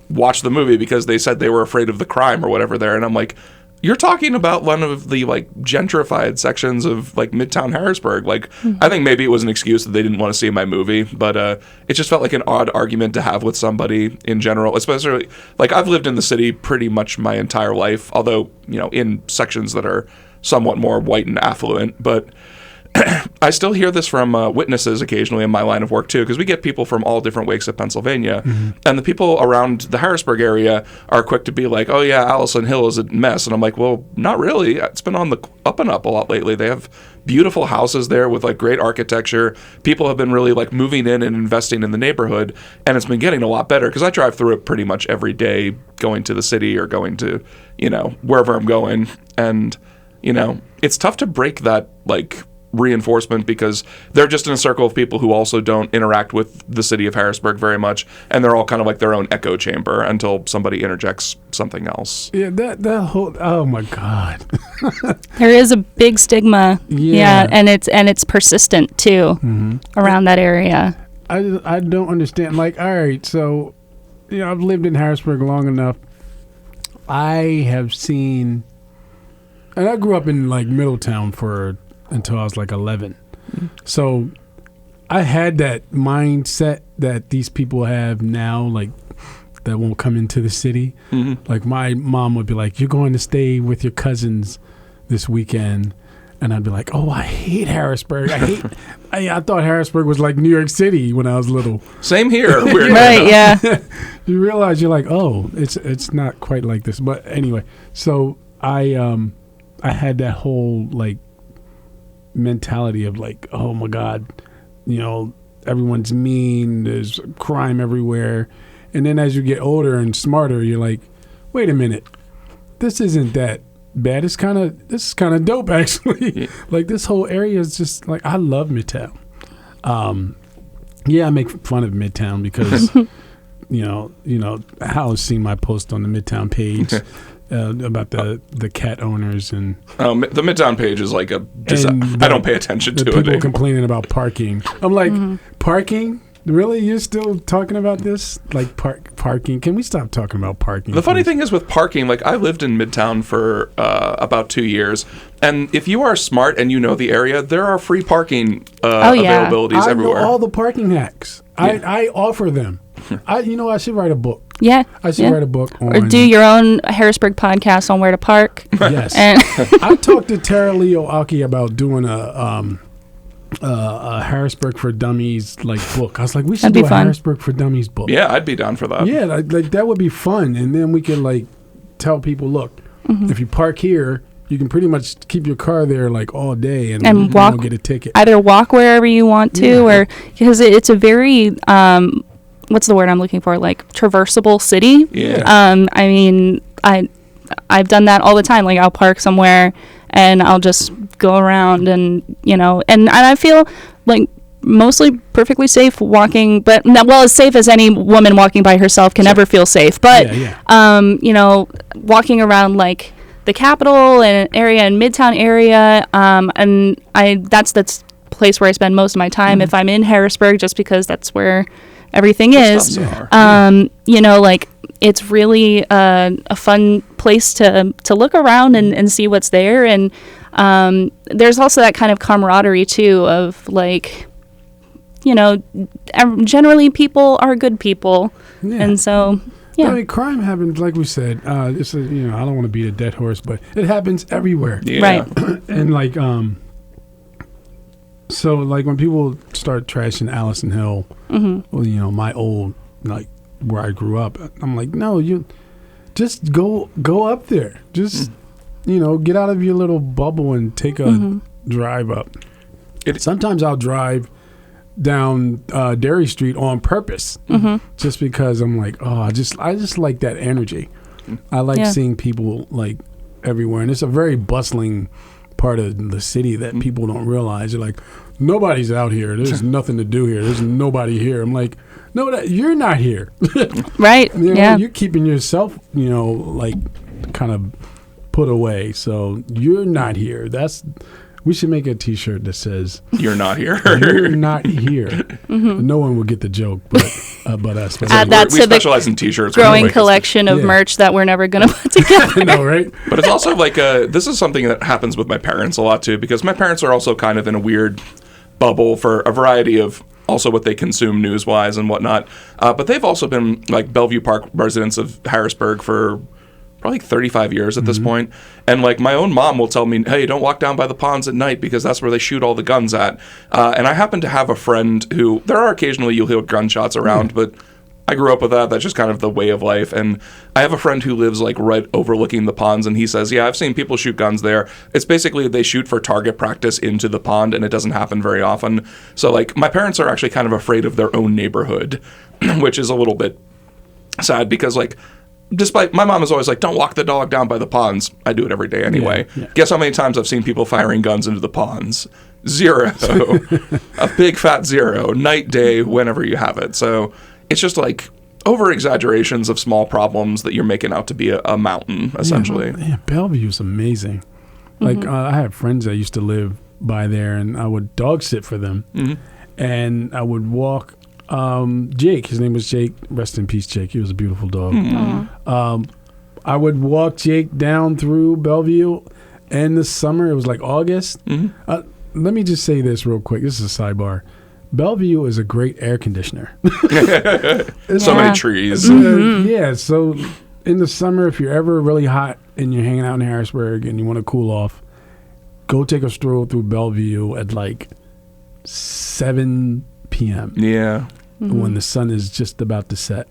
watch the movie because they said they were afraid of the crime or whatever there. And I'm like, you're talking about one of the like gentrified sections of like Midtown Harrisburg. Like, I think maybe it was an excuse that they didn't want to see my movie, but it just felt like an odd argument to have with somebody in general, especially like I've lived in the city pretty much my entire life, although, you know, in sections that are somewhat more white and affluent, but I still hear this from witnesses occasionally in my line of work too, because we get people from all different wakes of Pennsylvania, and the people around the Harrisburg area are quick to be like, "Oh yeah, Allison Hill is a mess," and I'm like, "Well, not really. It's been on the up and up a lot lately. They have beautiful houses there with like great architecture. People have been really like moving in and investing in the neighborhood, and it's been getting a lot better because I drive through it pretty much every day, going to the city or going to, you know, wherever I'm going, and you know, it's tough to break that like reinforcement because they're just in a circle of people who also don't interact with the city of Harrisburg very much, and they're all kind of like their own echo chamber until somebody interjects something else. Yeah, that whole, oh my God. There is a big stigma. Yeah, and it's persistent too around that area. I don't understand. Like, all right, so, you know, I've lived in Harrisburg long enough. I have seen, and I grew up in like Middletown until I was like 11. So I had that mindset that these people have now, like that won't come into the city. Like my mom would be like, "You're going to stay with your cousins this weekend." And I'd be like, "Oh, I hate Harrisburg. I thought Harrisburg was like New York City when I was little." Same here. Weird. Right, yeah. You realize you're like, "Oh, it's not quite like this." But anyway, so I had that whole like mentality of like, oh my God, you know, everyone's mean, there's crime everywhere. And then as you get older and smarter, you're like, wait a minute, this isn't that bad. This is kind of dope actually. Like this whole area is just like, I love Midtown. Yeah, I make fun of Midtown because you know, Hal has seen my post on the Midtown page. About the cat owners and the Midtown page is like I don't pay attention to it anymore. People complaining about parking. I'm like, parking? Really? You're still talking about this? Like parking? Can we stop talking about parking? The funny thing is with parking, like I lived in Midtown for about 2 years, and if you are smart and you know the area, there are free parking availabilities everywhere. I know all the parking hacks. I offer them. I should write a book. Yeah. I should write a book on... Or do your own Harrisburg podcast on where to park. Yes. I talked to Tara Leo Aki about doing a Harrisburg for Dummies like book. I was like, we should do a Harrisburg for Dummies book. Yeah, I'd be down for that. Yeah, like that would be fun. And then we can like tell people, look, if you park here, you can pretty much keep your car there like all day and you walk, don't get a ticket. Either walk wherever you want to, or because it's a very what's the word I'm looking for? Like traversable city. Yeah. I mean, I've done that all the time. Like I'll park somewhere and I'll just go around and, you know, and I feel like mostly perfectly safe walking, but as safe as any woman walking by herself can never feel safe. But, you know, walking around like the Capitol and area and Midtown area, and that's place where I spend most of my time if I'm in Harrisburg, just because that's where everything is. You know, like it's really a fun place to look around and see what's there. And there's also that kind of camaraderie too of like, you know, generally people are good people. And so Yeah. I mean, crime happens, like we said. It's a, I don't want to beat a dead horse, but it happens everywhere. Yeah. Right. And like, so like when people start trashing Allison Hill, well, my old, like where I grew up, I'm like, no, you just go up there. Just, get out of your little bubble and take a drive up. Sometimes I'll drive down Derry Street on purpose, just because I'm like, I just like that energy. I like seeing people like everywhere, and it's a very bustling part of the city that people don't realize. They're like, nobody's out here. There's nothing to do here. There's nobody here. I'm like, no, you're not here. Right. You're keeping yourself, like kind of put away. So you're not here. We should make a T-shirt that says, "You're not here." You're not here. No one will get the joke, but us. Add that we to specialize in T-shirts. Growing collection of merch that we're never going to put together. I know, right? But it's also like this is something that happens with my parents a lot too, because my parents are also kind of in a weird bubble for a variety of also what they consume news-wise and whatnot. But they've also been like Bellevue Park residents of Harrisburg for probably 35 years at this point. And like my own mom will tell me, hey, don't walk down by the ponds at night because that's where they shoot all the guns at. And I happen to have a friend who, there are occasionally you'll hear gunshots around, but I grew up with that. That's just kind of the way of life. And I have a friend who lives like right overlooking the ponds, and he says, yeah, I've seen people shoot guns there. It's basically they shoot for target practice into the pond, and it doesn't happen very often. So like my parents are actually kind of afraid of their own neighborhood, which is a little bit sad because like, despite my mom is always like, don't walk the dog down by the ponds. I do it every day anyway. Yeah. Guess how many times I've seen people firing guns into the ponds? 0. A big fat 0. Night, day, whenever you have it. So it's just like over exaggerations of small problems that you're making out to be a mountain, essentially. Yeah, Bellevue's amazing. Like I had friends that used to live by there, and I would dog sit for them. And I would walk. Jake, his name was Jake. Rest in peace, Jake. He was a beautiful dog. I would walk Jake down through Bellevue. And this summer, it was like August. Let me just say this real quick. This is a sidebar. Bellevue is a great air conditioner. So many trees. Yeah, so in the summer, if you're ever really hot and you're hanging out in Harrisburg and you want to cool off, go take a stroll through Bellevue at like 7 p.m. Yeah. When the sun is just about to set.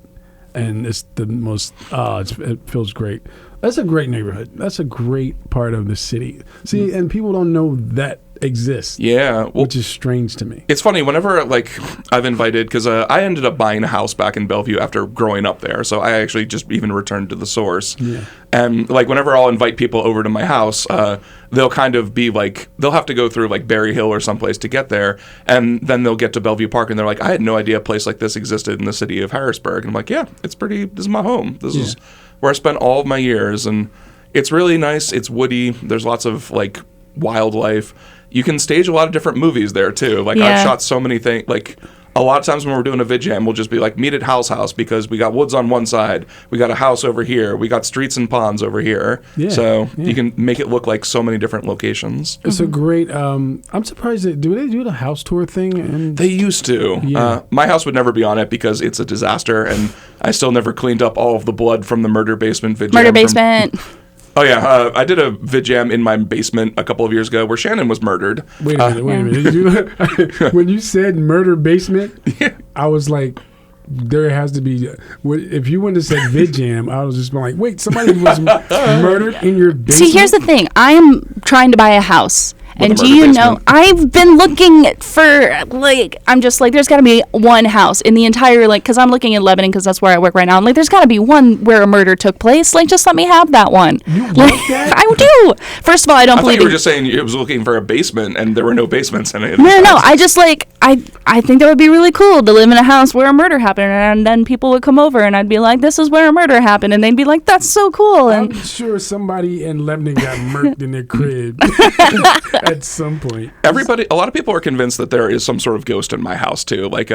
And it's the most, it feels great. That's a great neighborhood. That's a great part of the city. See, and people don't know that exists. Yeah. Well, which is strange to me. It's funny, whenever like I've invited, because I ended up buying a house back in Bellevue after growing up there. So I actually just even returned to the source. Yeah. And like whenever I'll invite people over to my house, they'll kind of be like, they'll have to go through like Berry Hill or someplace to get there. And then they'll get to Bellevue Park and they're like, I had no idea a place like this existed in the city of Harrisburg. And I'm like, yeah, this is my home. This is where I spent all of my years. And it's really nice. It's woody. There's lots of like wildlife. You can stage a lot of different movies there too. Like I've shot so many things. Like a lot of times when we're doing a vid jam, we'll just be like, meet at Hal's house because we got woods on one side, we got a house over here, we got streets and ponds over here. Yeah, so you can make it look like so many different locations. It's a great. I'm surprised. Do they do the house tour thing? And they used to. Yeah. My house would never be on it because it's a disaster, and I still never cleaned up all of the blood from the murder basement vid jam. Murder basement. Oh, yeah. I did a vid jam in my basement a couple of years ago where Shannon was murdered. Wait a minute. When you said murder basement, I was like, there has to be. If you wouldn't have said vid jam, I was just like, wait, somebody was murdered in your basement? See, here's the thing. I am trying to buy a house. And do you know, I've been looking for, like, I'm just like, there's got to be one house in the entire, like, because I'm looking at Lebanon because that's where I work right now. I'm like, there's got to be one where a murder took place. Like, just let me have that one. You want that? I do. First of all, I don't believe you were just saying you was looking for a basement and there were no basements in it. No. I just, like, I think that would be really cool to live in a house where a murder happened. And then people would come over and I'd be like, this is where a murder happened. And they'd be like, that's so cool. And I'm sure somebody in Lebanon got murked in their crib at some point. A lot of people are convinced that there is some sort of ghost in my house too. Like,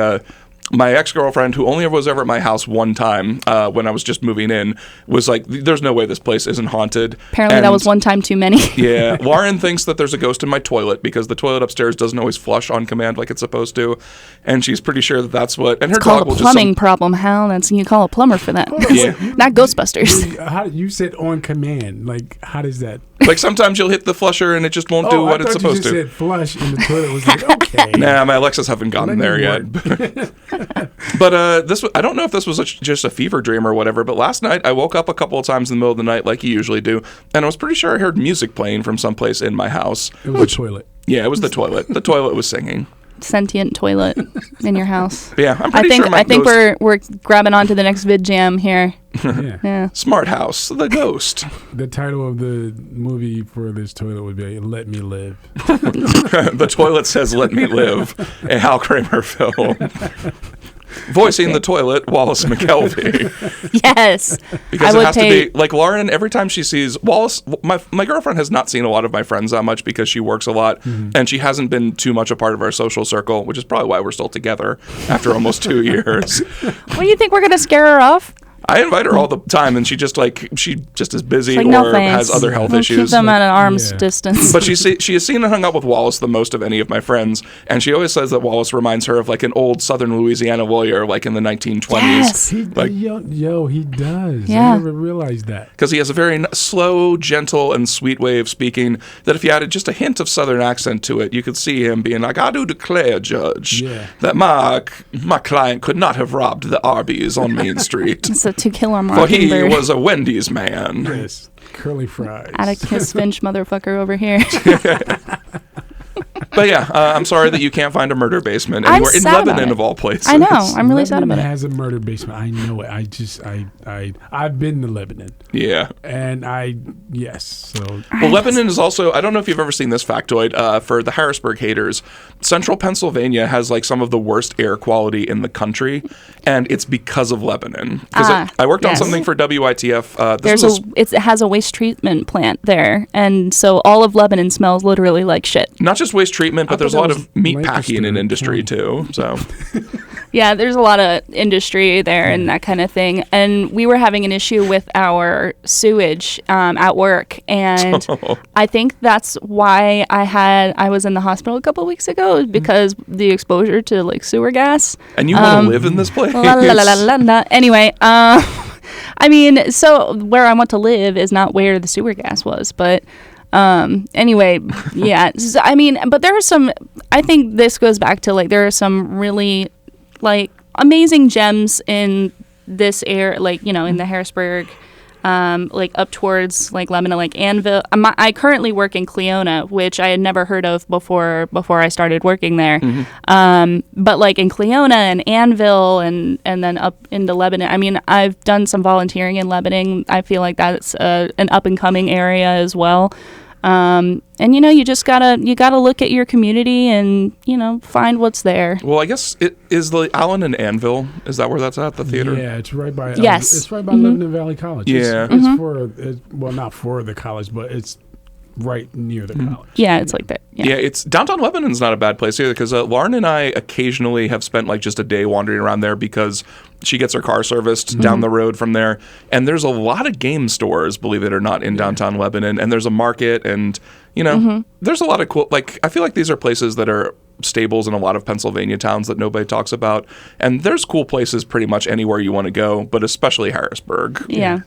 my ex-girlfriend, who only was ever at my house one time when I was just moving in, was like, there's no way this place isn't haunted. Apparently that was one time too many. Yeah. Lauren thinks that there's a ghost in my toilet because the toilet upstairs doesn't always flush on command like it's supposed to. And she's pretty sure that that's what... And her it's dog called will a plumbing problem, Hal. You call a plumber for that. Yeah. Not Ghostbusters. How you said on command? Like, how does that? Like sometimes you'll hit the flusher and it just won't do what it's supposed to. You said flush and the toilet was like, okay. Nah, my Alexas haven't gotten there yet. But I don't know if this was just a fever dream or whatever, but last night I woke up a couple of times in the middle of the night like you usually do, and I was pretty sure I heard music playing from someplace in my house. It was the toilet. Yeah, it was the toilet. The toilet was singing. Sentient toilet in your house. Yeah, I'm pretty sure I think we're grabbing on to the next vid jam here. Yeah. Smart House, the ghost. The title of the movie for this toilet would be "Let Me Live." The toilet says "Let Me Live," a Hal Kramer film. Voicing the toilet, Wallace McKelvey. Yes. Because it has to be, like Lauren, every time she sees Wallace, my girlfriend has not seen a lot of my friends that much because she works a lot, and she hasn't been too much a part of our social circle, which is probably why we're still together after almost 2 years. What do you think, we're going to scare her off? I invite her all the time, and she just is busy like, or no, has other health we'll issues. Keep them at an arm's distance. But she has seen and hung out with Wallace the most of any of my friends, and she always says that Wallace reminds her of like an old Southern Louisiana lawyer, like in the 1920s. Yes. He does. Yeah. I never realized that. Because he has a very slow, gentle, and sweet way of speaking that if you added just a hint of Southern accent to it, you could see him being like, "I do declare, Judge, that my client could not have robbed the Arby's on Main Street." It's a To Kill a For he Mockingbird. was a Wendy's man. Yes. Curly fries. Atticus Finch motherfucker over here. But yeah, I'm sorry that you can't find a murder basement I'm anywhere in sad about Lebanon it. of all places. I know. I'm really sad about it. Lebanon has a murder basement. I know it. I've been to Lebanon. Yeah. And so. Well, Lebanon is also, I don't know if you've ever seen this factoid, for the Harrisburg haters, central Pennsylvania has like some of the worst air quality in the country, and it's because of Lebanon. Because I worked on something for WITF. It has a waste treatment plant there, and so all of Lebanon smells literally like shit. Not just waste treatment, but there's a lot of meat Lancaster packing in industry too. So Yeah, there's a lot of industry there and that kind of thing. And we were having an issue with our sewage at work, and I think that's why I was in the hospital a couple of weeks ago, because the exposure to like sewer gas. And you want to live in this place? Anyway, I mean, so where I want to live is not where the sewer gas was, but anyway, yeah. So, I mean, but there are some, I think this goes back to like, there are some really like amazing gems in this area, like, you know, in the Harrisburg, like up towards like Lebanon, like Anvil. I currently work in Cleona, which I had never heard of before I started working there. But like in Cleona and Anvil and then up into Lebanon, I mean, I've done some volunteering in Lebanon. I feel like that's an up and coming area as well. And you know, you gotta look at your community and, you know, find what's there. Well, I guess it is the Allen and Anvil. Is that where that's at, the theater? Yeah, it's right by. Yes, it's right by Lebanon Valley College. Yeah, it's not for the college, but it's right near the college. Yeah, it's like that. Yeah, it's downtown Lebanon's not a bad place either, because Lauren and I occasionally have spent like just a day wandering around there because she gets her car serviced down the road from there, and there's a lot of game stores, believe it or not, in downtown Lebanon, and there's a market, and you know, there's a lot of cool. Like, I feel like these are places that are staples in a lot of Pennsylvania towns that nobody talks about, and there's cool places pretty much anywhere you want to go, but especially Harrisburg. Yeah.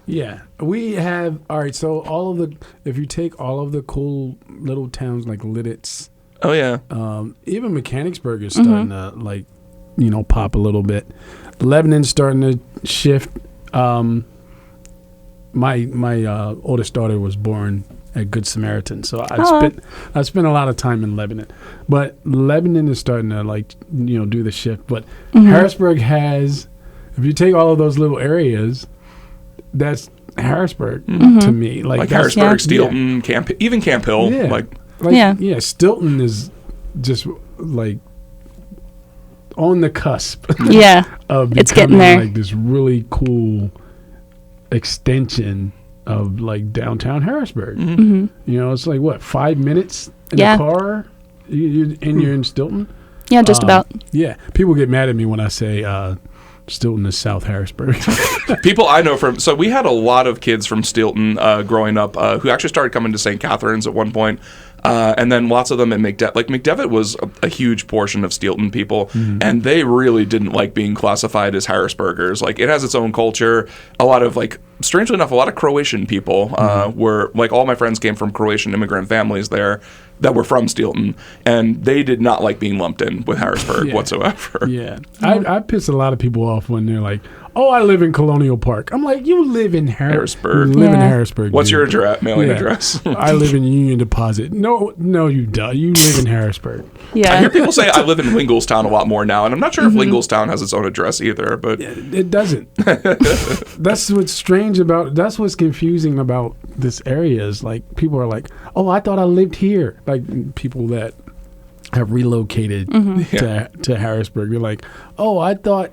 We have, all right, so if you take all of the cool little towns like Lidditz, Oh yeah, even Mechanicsburg is starting to like, you know, pop a little bit. Lebanon's starting to shift. My oldest daughter was born at Good Samaritan, so I spent a lot of time in Lebanon. But Lebanon is starting to like, you know, do the shift. But Harrisburg has, if you take all of those little areas, that's Harrisburg to me. Like Harrisburg, Steelton, even Camp Hill. Yeah, Stilton is just like on the cusp. Of it's getting there. Like this really cool extension of like downtown Harrisburg. You know, it's like what, 5 minutes in a car, you're in Stilton. Yeah, just about. Yeah, people get mad at me when I say Stilton is South Harrisburg. People I know from, so we had a lot of kids from Stilton growing up who actually started coming to St. Catharines at one point. And then lots of them in McDevitt. Like, McDevitt was a huge portion of Stilton people, and they really didn't like being classified as Harrisburgers. Like, it has its own culture. A lot of, like, strangely enough, a lot of Croatian people were, like, all my friends came from Croatian immigrant families there that were from Stilton, and they did not like being lumped in with Harrisburg whatsoever. Yeah. I piss a lot of people off when they're like, oh, I live in Colonial Park. I'm like, you live in Harrisburg. You live in Harrisburg. What's dude. your address? Mailing address? I live in Union Deposit. No, you don't. You live in Harrisburg. Yeah. I hear people say I live in Winglestown a lot more now, and I'm not sure if Winglestown has its own address either, but It doesn't. That's what's strange about, that's what's confusing about this area is like, people are like, oh, I thought I lived here. Like, people that have relocated to Harrisburg. They're like, oh, I thought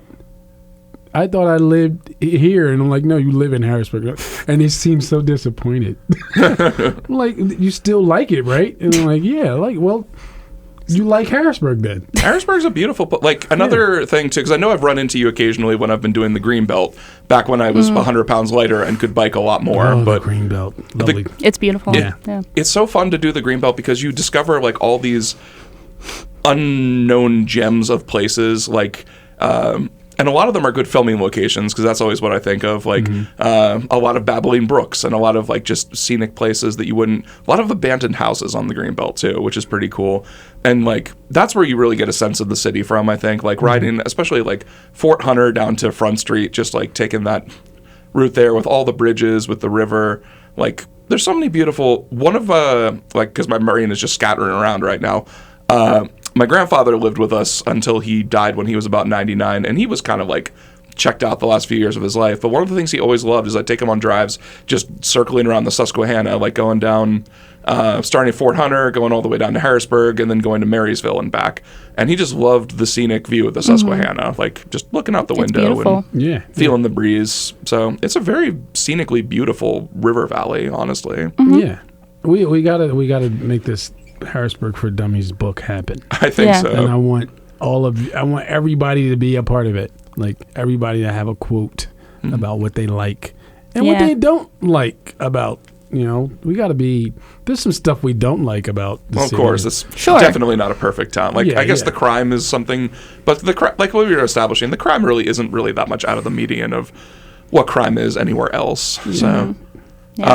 I lived here, and I'm like, no, you live in Harrisburg, and they seem so disappointed. Like, you still like it, right? And I'm like, yeah, like, well, you like Harrisburg then. Harrisburg's a beautiful, like, another thing too, because I know I've run into you occasionally when I've been doing the Greenbelt back when I was 100 pounds lighter and could bike a lot more. Oh, but the Greenbelt, lovely. It's beautiful. Yeah. It's so fun to do the Greenbelt because you discover like all these unknown gems of places, like, and a lot of them are good filming locations because that's always what I think of, like a lot of babbling brooks and a lot of like just scenic places that you wouldn't, a lot of abandoned houses on the Greenbelt too, which is pretty cool. And like that's where you really get a sense of the city from, I think, like riding especially like Fort Hunter down to Front Street, just like taking that route there with all the bridges, with the river. Like there's so many beautiful, one of like, because my Marine is just scattering around right now. My grandfather lived with us until he died when he was about 99, and he was kind of like checked out the last few years of his life. But one of the things he always loved is I'd take him on drives just circling around the Susquehanna, like going down, starting at Fort Hunter, going all the way down to Harrisburg, and then going to Marysville and back. And he just loved the scenic view of the Susquehanna, like just looking out the window and feeling the breeze. So it's a very scenically beautiful river valley, honestly. Yeah, we gotta make this Harrisburg for Dummies book happen. I think so. And I want everybody to be a part of it. Like everybody to have a quote about what they like and what they don't like about, we got to be, there's some stuff we don't like about the city. Of course, it's definitely not a perfect town. Like, I guess the crime is something, but like what we were establishing, the crime really isn't really that much out of the median of what crime is anywhere else. So.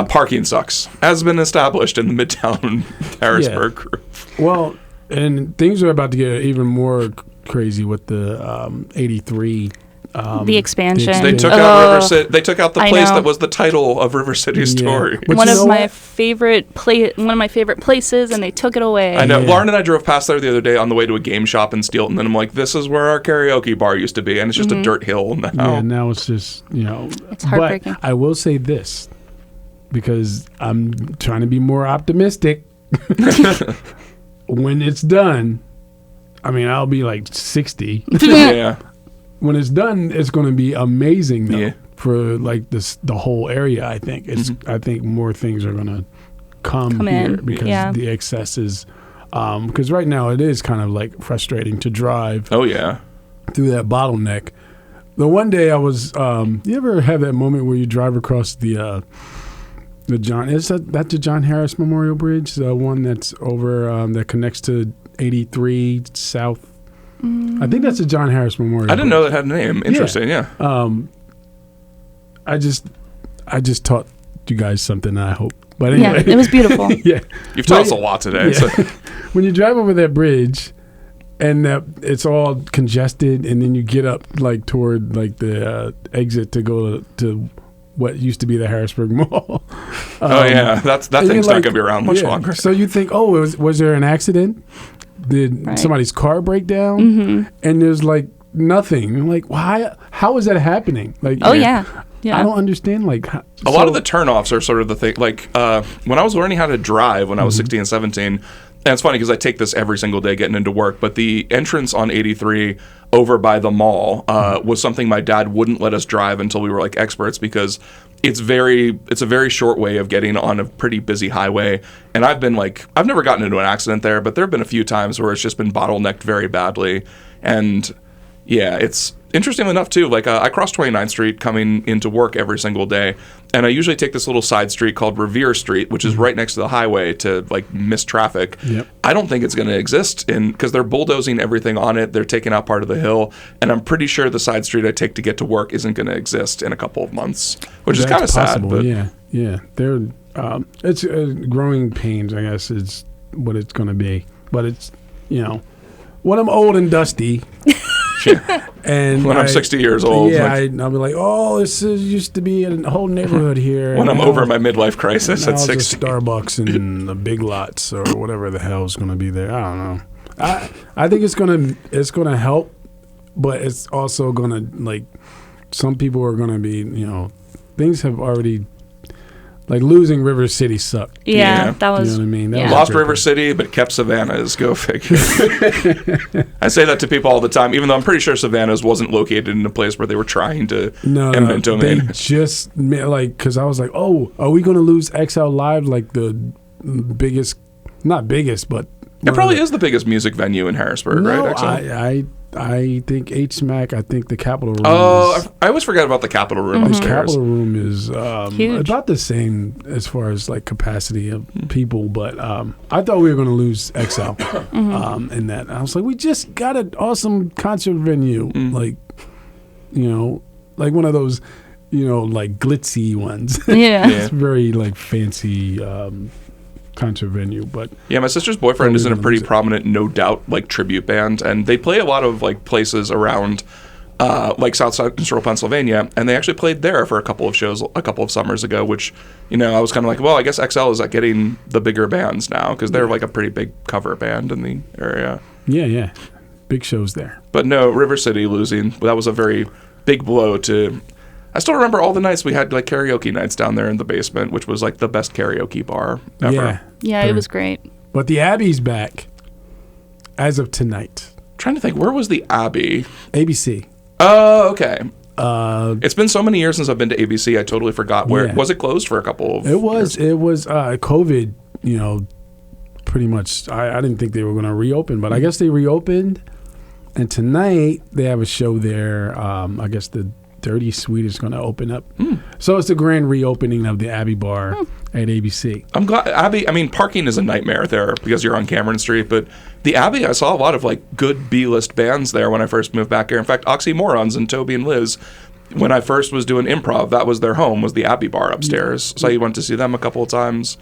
Parking sucks, has been established in the Midtown Harrisburg group. Well, and things are about to get even more crazy with the 83. The expansion. They took out River City. They took out the place that was the title of River City's story. But one of my favorite places, and they took it away. I know. Lauren and I drove past there the other day on the way to a game shop in Steelton, and I'm like, "This is where our karaoke bar used to be," and it's just a dirt hill now. Yeah, now it's just It's heartbreaking. But I will say this, because I'm trying to be more optimistic. When it's done, I mean, I'll be like 60. Yeah. When it's done, it's going to be amazing though for like the whole area. I think I think more things are going to come here in. because the excesses. Because right now it is kind of like frustrating to drive. Oh yeah. Through that bottleneck. The one day I was. You ever have that moment where you drive across the John? Is that the John Harris Memorial Bridge? The one that's over that connects to 83 South. I think that's the John Harris Memorial. I didn't know that had a name. Interesting, yeah. I just taught you guys something, I hope. But anyway. Yeah, it was beautiful. You've taught us a lot today. Yeah. So. When you drive over that bridge and it's all congested, and then you get up like toward like the exit to go to what used to be the Harrisburg Mall. That thing's not going to be around much longer. So you think, was there an accident? Did somebody's car break down? Mm-hmm. And there's like nothing. I'm like, why? How is that happening? Like, yeah. I don't understand. Like, a lot of the turnoffs are sort of the thing. Like when I was learning how to drive when I was 16 and 17. And it's funny because I take this every single day getting into work, but the entrance on 83 over by the mall was something my dad wouldn't let us drive until we were like experts, because it's a very short way of getting on a pretty busy highway. And I've never gotten into an accident there, but there have been a few times where it's just been bottlenecked very badly. And yeah, it's interesting enough too. Like I cross 29th Street coming into work every single day, and I usually take this little side street called Revere Street, which is right next to the highway to like miss traffic. Yep. I don't think it's going to exist because they're bulldozing everything on it. They're taking out part of the hill, and I'm pretty sure the side street I take to get to work isn't going to exist in a couple of months, which is kind of sad. But yeah, they're it's growing pains, I guess, is what it's going to be. But it's when I'm old and dusty. And when I'm 60 years old, I'll be like, oh, used to be a whole neighborhood here. When I'm over my midlife crisis at 60. Starbucks and the Big Lots or whatever the hell is going to be there. I don't know. I think it's gonna help, but it's also gonna, like, some people are gonna be, things have already. Like losing River City sucked. Yeah, that was. You know what I mean? That Lost River City, but kept Savannah's. Go figure. I say that to people all the time, even though I'm pretty sure Savannah's wasn't located in a place where they were trying to invent domain. They just because I was like, oh, are we going to lose XL Live, like the biggest, not biggest, but it probably is the biggest music venue in Harrisburg, right? XL? I think HMAC. I think the Capitol Room. Oh, I always forget about the Capitol Room upstairs. The Capitol Room is huge. About the same as far as like capacity of people, but I thought we were going to lose XL in that. I was like, we just got an awesome concert venue, like like one of those, like glitzy ones. Yeah, It's very like fancy. Concert venue, but yeah, my sister's boyfriend is in a pretty prominent No Doubt like tribute band, and they play a lot of like places around like South Central Pennsylvania, and they actually played there for a couple of shows a couple of summers ago, which I was kind of like, well, I guess XL is like getting the bigger bands now because they're like a pretty big cover band in the area. Yeah, big shows there. But no, River City losing, that was a very big blow to. I still remember all the nights we had like karaoke nights down there in the basement, which was like the best karaoke bar ever. Yeah, it was great. But the Abbey's back as of tonight. I'm trying to think, where was the Abbey? ABC. Oh, okay. It's been so many years since I've been to ABC. I totally forgot where. Was it closed for a couple of years? It was COVID, pretty much. I didn't think they were going to reopen, but I guess they reopened. And tonight they have a show there. I guess the Dirty Sweet is going to open up. So it's the grand reopening of the Abbey Bar at ABC. I'm glad Abbey. I mean, parking is a nightmare there because you're on Cameron Street. But the Abbey, I saw a lot of like good B-list bands there when I first moved back here. In fact, Oxymorons and Toby and Liz, when I first was doing improv, that was their home, was the Abbey Bar upstairs. So I went to see them a couple of times.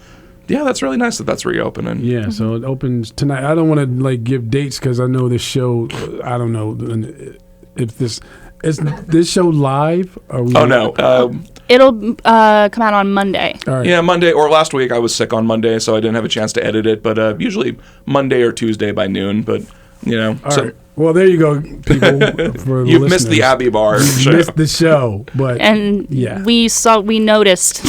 Yeah, that's really nice that that's reopening. Yeah, so it opens tonight. I don't want to like give dates because I know this show. I don't know if this. Is this show live? No. It'll come out on Monday. All right. Yeah, Monday. Or last week I was sick on Monday, so I didn't have a chance to edit it. But usually Monday or Tuesday by noon. But, All right. Well, there you go, people. For You've missed the Abbey Bar show. You missed the show. But, we noticed.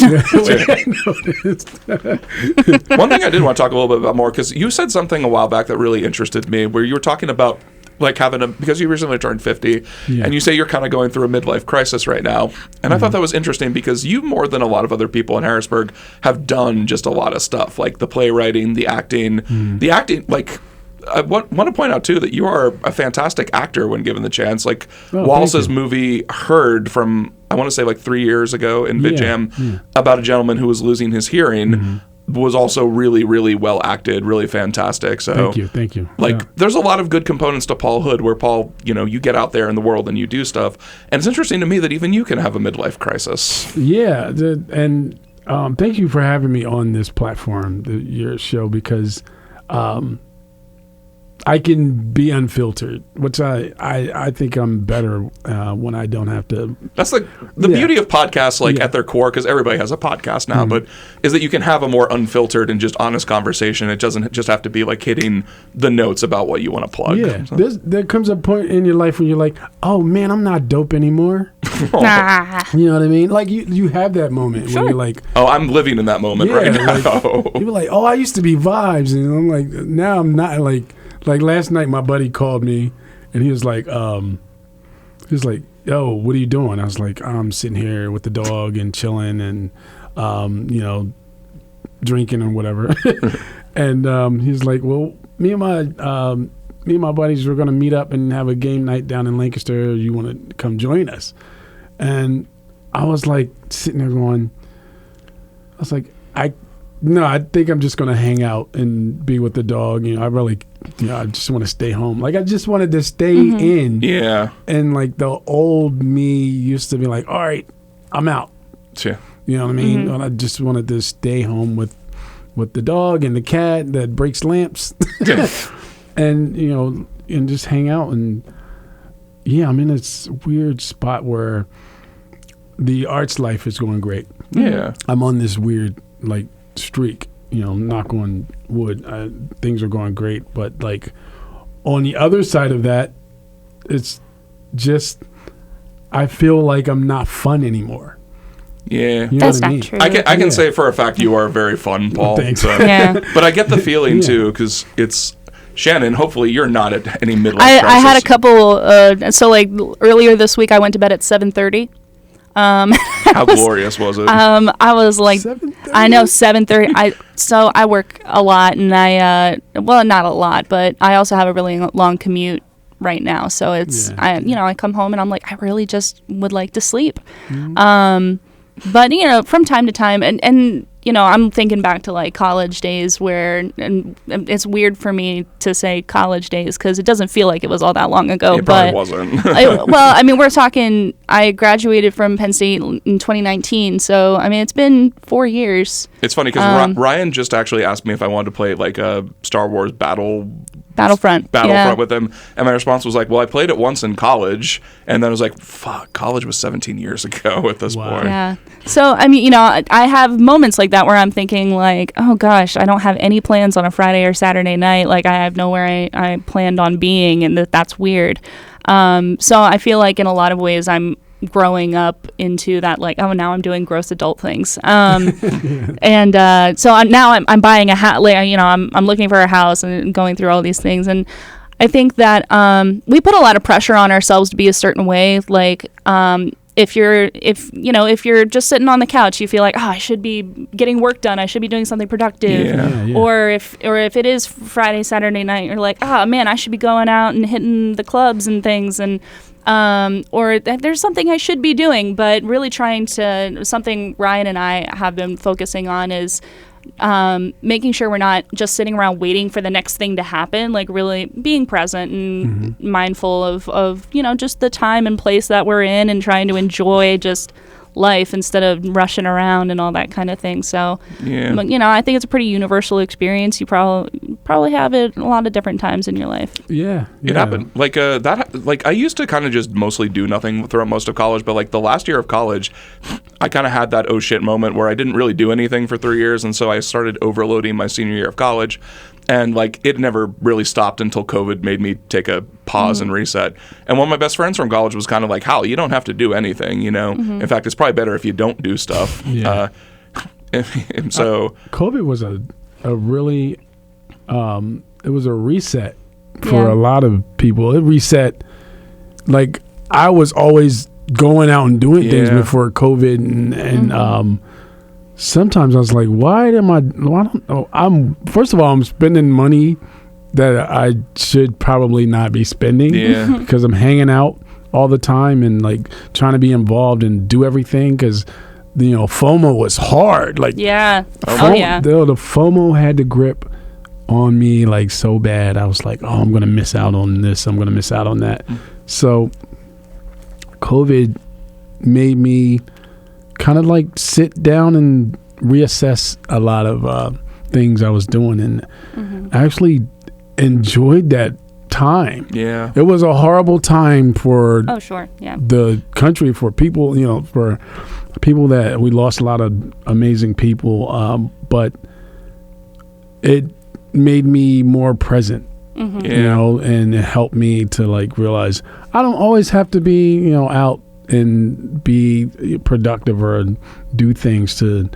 One thing I did want to talk a little bit about more, because you said something a while back that really interested me, where you were talking about like because you recently turned 50 and you say you're kind of going through a midlife crisis right now. And I thought that was interesting because you, more than a lot of other people in Harrisburg, have done just a lot of stuff, like the playwriting, the acting, like I want to point out too that you are a fantastic actor when given the chance. Like Wallace's movie Heard from, I want to say like 3 years ago in VidJam about a gentleman who was losing his hearing. Was also really, really well acted, really fantastic. So thank you. Like, there's a lot of good components to Paul Hood, where Paul, you get out there in the world and you do stuff. And it's interesting to me that even you can have a midlife crisis. Yeah, and thank you for having me on this platform, your show, because I can be unfiltered, which I think I'm better when I don't have to. That's the beauty of podcasts, like at their core, because everybody has a podcast now, but is that you can have a more unfiltered and just honest conversation. It doesn't just have to be like hitting the notes about what you want to plug. Yeah, so. There comes a point in your life when you're like, oh man, I'm not dope anymore. Nah. You know what I mean? Like you have that moment where you're like, oh, I'm living in that moment right now. Like, you're like, oh, I used to be vibes, and I'm like, now I'm not. Like last night, my buddy called me, and he was like, He's like, yo, what are you doing? I was like, I'm sitting here with the dog and chilling and, drinking and whatever. And he's like, well, me and my buddies were going to meet up and have a game night down in Lancaster. You want to come join us? And I was like sitting there going, I think I'm just going to hang out and be with the dog. I just want to stay home. Like, I just wanted to stay in. Yeah. And like the old me used to be like, all right, I'm out. Sure. You know what I mean? And I just wanted to stay home with the dog and the cat that breaks lamps. And, and just hang out. And yeah, I'm in this weird spot where the arts life is going great. Yeah. I'm on this weird, like, streak, knock on wood. Things are going great. But, like, on the other side of that, it's just, I feel like I'm not fun anymore. Yeah. You know That's what I not mean? true. I can say for a fact you are very fun, Paul. Thanks. So. Yeah. But I get the feeling, too, because it's... Shannon, hopefully you're not at any midlife crisis. I had a couple, so like earlier this week I went to bed at 7:30. How glorious was it? I was like, 7:30? I know 7:30. So I work a lot, and well, not a lot, but I also have a really long commute right now. So it's, I come home and I'm like, I really just would like to sleep. But from time to time, and I'm thinking back to like college days where, and it's weird for me to say college days because it doesn't feel like it was all that long ago. It probably wasn't. We're talking, I graduated from Penn State in 2019. So, it's been 4 years. It's funny because Ryan just actually asked me if I wanted to play like a Star Wars Battlefront with him, and my response was like, well, I played it once in college, and then I was like, fuck, college was 17 years ago at this point. Yeah. So, I have moments like that where I'm thinking like, oh gosh, I don't have any plans on a Friday or Saturday night. Like, I have nowhere I planned on being, and that's weird. So I feel like in a lot of ways I'm growing up into that, like, oh, now I'm doing gross adult things. And so I'm buying a house. I'm looking for a house and going through all these things. And I think that we put a lot of pressure on ourselves to be a certain way. Like, if you're just sitting on the couch, you feel like, oh, I should be getting work done. I should be doing something productive. Yeah. Or if it is Friday, Saturday night, you're like, oh man, I should be going out and hitting the clubs and things. And or there's something I should be doing, but really something Ryan and I have been focusing on is making sure we're not just sitting around waiting for the next thing to happen, like really being present and mindful of just the time and place that we're in and trying to enjoy just life instead of rushing around and all that kind of thing. So, I think it's a pretty universal experience. You probably have it a lot of different times in your life. Yeah. It happened. Like I used to kind of just mostly do nothing throughout most of college, but like the last year of college, I kind of had that oh shit moment where I didn't really do anything for 3 years, and so I started overloading my senior year of college. And like it never really stopped until COVID made me take a pause and reset. And one of my best friends from college was kind of like, Hal, you don't have to do anything, In fact, it's probably better if you don't do stuff. Yeah. And so COVID was a really it was a reset for a lot of people. It reset, like, I was always going out and doing things before COVID, and sometimes I was like, first of all, I'm spending money that I should probably not be spending because I'm hanging out all the time and like trying to be involved and do everything because, FOMO was hard. Like, The FOMO had the grip on me like so bad. I was like, oh, I'm going to miss out on this. I'm going to miss out on that. So COVID made me kind of like sit down and reassess a lot of things I was doing, and I actually enjoyed that time. Yeah, it was a horrible time for the country, for people, for people that we lost a lot of amazing people, but it made me more present. And it helped me to like realize I don't always have to be out and be productive or do things to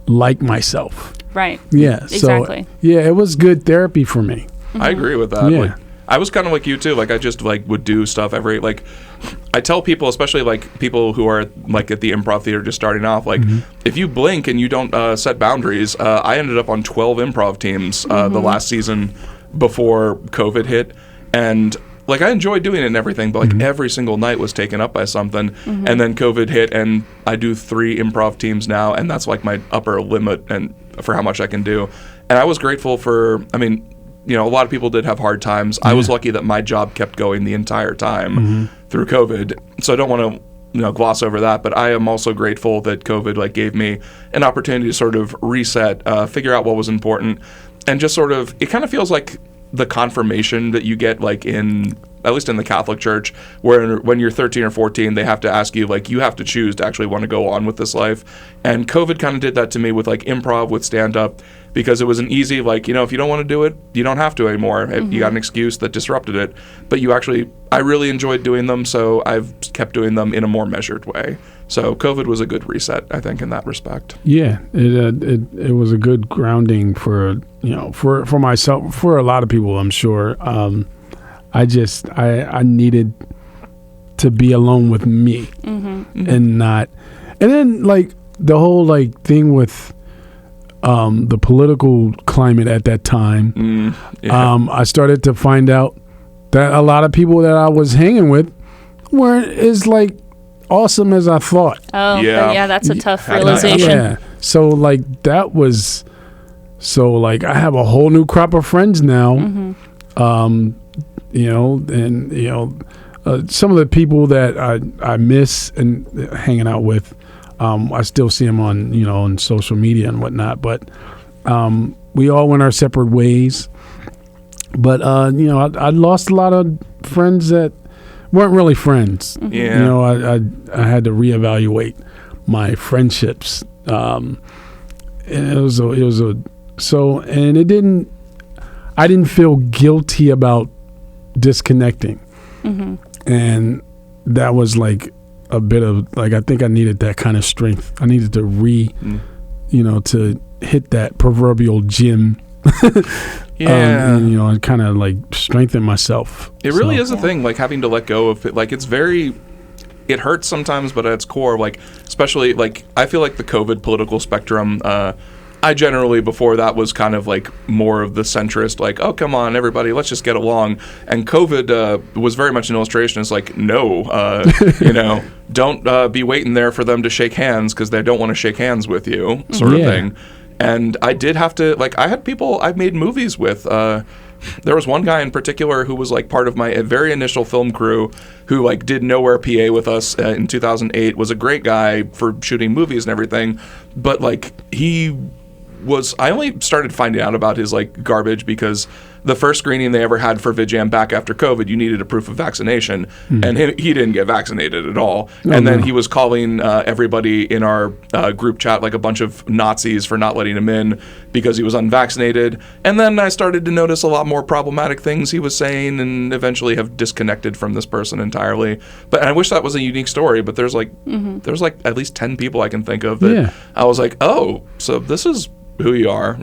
like myself. Right. Yeah. Exactly. So it was good therapy for me. I agree with that. Yeah. Like, I was kind of like you too. Like I just like would do stuff I tell people, especially like people who are like at the improv theater just starting off, like if you blink and you don't set boundaries, I ended up on 12 improv teams the last season before COVID hit, and like I enjoyed doing it and everything, but like every single night was taken up by something, and then COVID hit, and I do 3 improv teams now, and that's like my upper limit and for how much I can do. And I was grateful for, I mean, you know, a lot of people did have hard times. I was lucky that my job kept going the entire time through COVID. So I don't want to, you know, gloss over that, but I am also grateful that COVID like gave me an opportunity to sort of reset, figure out what was important, and just sort of, it kind of feels like the confirmation that you get like in, at least in the Catholic Church, where when you're 13 or 14, they have to ask you, like, you have to choose to actually want to go on with this life. And COVID kind of did that to me with like improv, with stand-up, because it was an easy, like, you know, if you don't want to do it, you don't have to anymore. You got an excuse that disrupted it. But I really enjoyed doing them, so I've kept doing them in a more measured way. So COVID was a good reset, I think, in that respect. Yeah, it was a good grounding for, you know, for myself, for a lot of people, I'm sure. I needed to be alone with me and not, and then like the whole like thing with the political climate at that time. I started to find out that a lot of people that I was hanging with weren't as like awesome as I thought. Oh, yeah, that's a tough realization. Yeah, so like that was, so like I have a whole new crop of friends now. You know, and you know, some of the people that I miss and hanging out with, I still see them on, you know, on social media and whatnot. But we all went our separate ways. But you know, I lost a lot of friends that weren't really friends. Yeah. You know, I had to reevaluate my friendships. And I didn't feel guilty about disconnecting. And that was like a bit of like, I think I needed that kind of strength. I needed to you know, to hit that proverbial gym. And, you know, and kind of like strengthen myself. It really is a thing, like having to let go of it. Like it hurts sometimes, but at its core, like, especially like, I feel like the COVID political spectrum, I generally, before that, was kind of like more of the centrist, like, oh, come on, everybody, let's just get along. And COVID was very much an illustration. It's like, no, you know, don't be waiting there for them to shake hands because they don't want to shake hands with you, sort of thing. And I did have to, like, I had people I made movies with. There was one guy in particular who was like part of my very initial film crew who like did Nowhere PA with us in 2008, was a great guy for shooting movies and everything. But like I only started finding out about his like garbage because the first screening they ever had for VidJam back after COVID, you needed a proof of vaccination, and he didn't get vaccinated at all. Then he was calling everybody in our group chat like a bunch of Nazis for not letting him in because he was unvaccinated. And then I started to notice a lot more problematic things he was saying, and eventually have disconnected from this person entirely. But I wish that was a unique story, but there's like at least 10 people I can think of that I was like, oh, so this is who you are.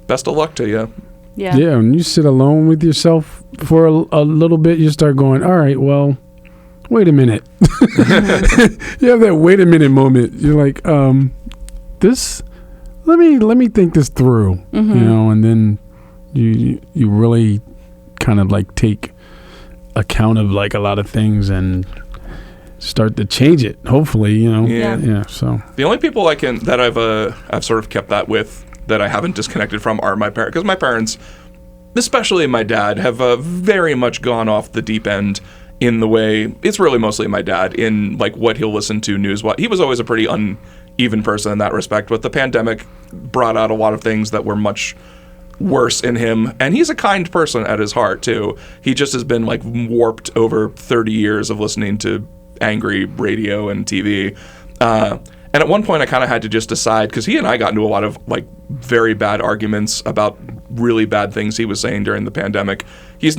Best of luck to you. Yeah, when you sit alone with yourself for a little bit, you start going, all right, well, wait a minute. You have that wait a minute moment. You're like, let me think this through, you know, and then you really kind of like take account of like a lot of things and start to change it, hopefully, you know. Yeah. So the only people that I've sort of kept that with, that I haven't disconnected from, are my parents, because my parents, especially my dad, have very much gone off the deep end in the way, it's really mostly my dad, in like what he'll listen to news-wise. He was always a pretty uneven person in that respect, but the pandemic brought out a lot of things that were much worse in him, and he's a kind person at his heart too. He just has been like warped over 30 years of listening to angry radio and TV. And at one point I kind of had to just decide, because he and I got into a lot of like very bad arguments about really bad things he was saying during the pandemic.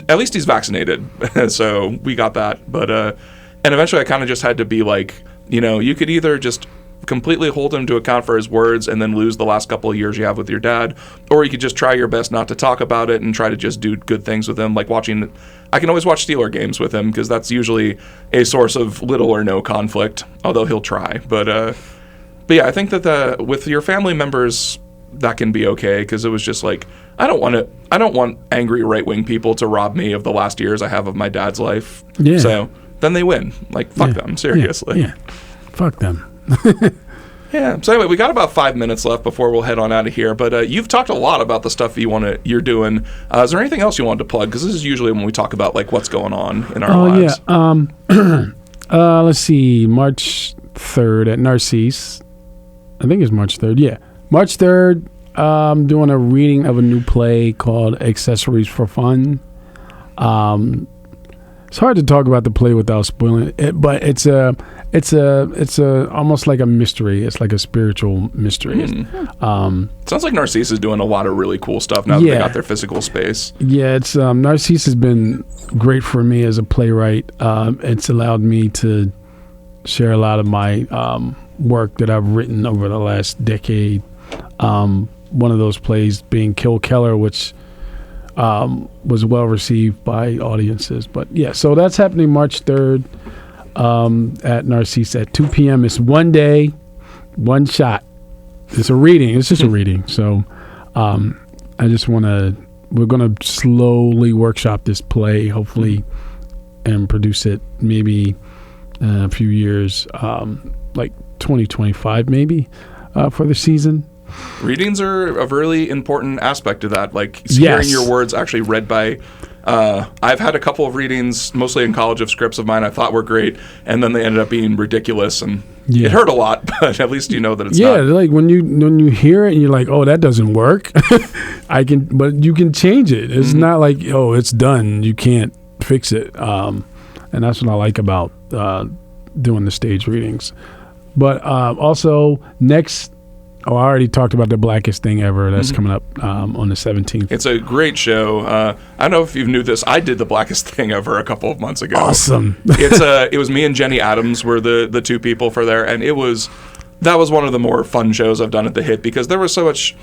At least he's vaccinated, so we got that. But and eventually I kind of just had to be like, you know, you could either just completely hold him to account for his words and then lose the last couple of years you have with your dad, or you could just try your best not to talk about it and try to just do good things with him, like watching. I can always watch Steeler games with him because that's usually a source of little or no conflict, although he'll try. But yeah, I think that with your family members, that can be okay, because it was just like, I don't want angry right-wing people to rob me of the last years I have of my dad's life. Yeah. So then they win. Like, fuck them, seriously. Yeah. Fuck them. Yeah. So anyway, we got about 5 minutes left before we'll head on out of here. But you've talked a lot about the stuff you're doing. Is there anything else you wanted to plug? Because this is usually when we talk about like what's going on in our lives. Yeah. Let's see. March 3rd at Narcisse. I think it's March 3rd. Yeah. March 3rd, I'm doing a reading of a new play called Accessories for Fun. It's hard to talk about the play without spoiling it, but it's a almost like a mystery. It's like a spiritual mystery. Sounds like Narcisse is doing a lot of really cool stuff now that they got their physical space. Yeah, it's Narcisse has been great for me as a playwright. It's allowed me to share a lot of my work that I've written over the last decade. One of those plays being Kill Keller, which was well received by audiences. But yeah, so that's happening March 3rd at Narcisse at 2 p.m. It's one day, one shot. It's a reading. It's just a reading. So we're going to slowly workshop this play, hopefully, and produce it maybe a few years, like 2025 maybe, for the season. Readings are a really important aspect of that, like hearing your words actually read by. I've had a couple of readings, mostly in college, of scripts of mine I thought were great, and then they ended up being ridiculous, and it hurt a lot, but at least you know that it's not. Yeah, like when you hear it and you're like, oh, that doesn't work, but you can change it. It's not like, oh, it's done, you can't fix it. And that's what I like about doing the stage readings. But also I already talked about The Blackest Thing Ever. That's coming up on the 17th. It's a great show. I don't know if you knew this. I did The Blackest Thing Ever a couple of months ago. Awesome. It was me and Jenny Adams were the two people for there, and that was one of the more fun shows I've done at the Hit, because there was so much.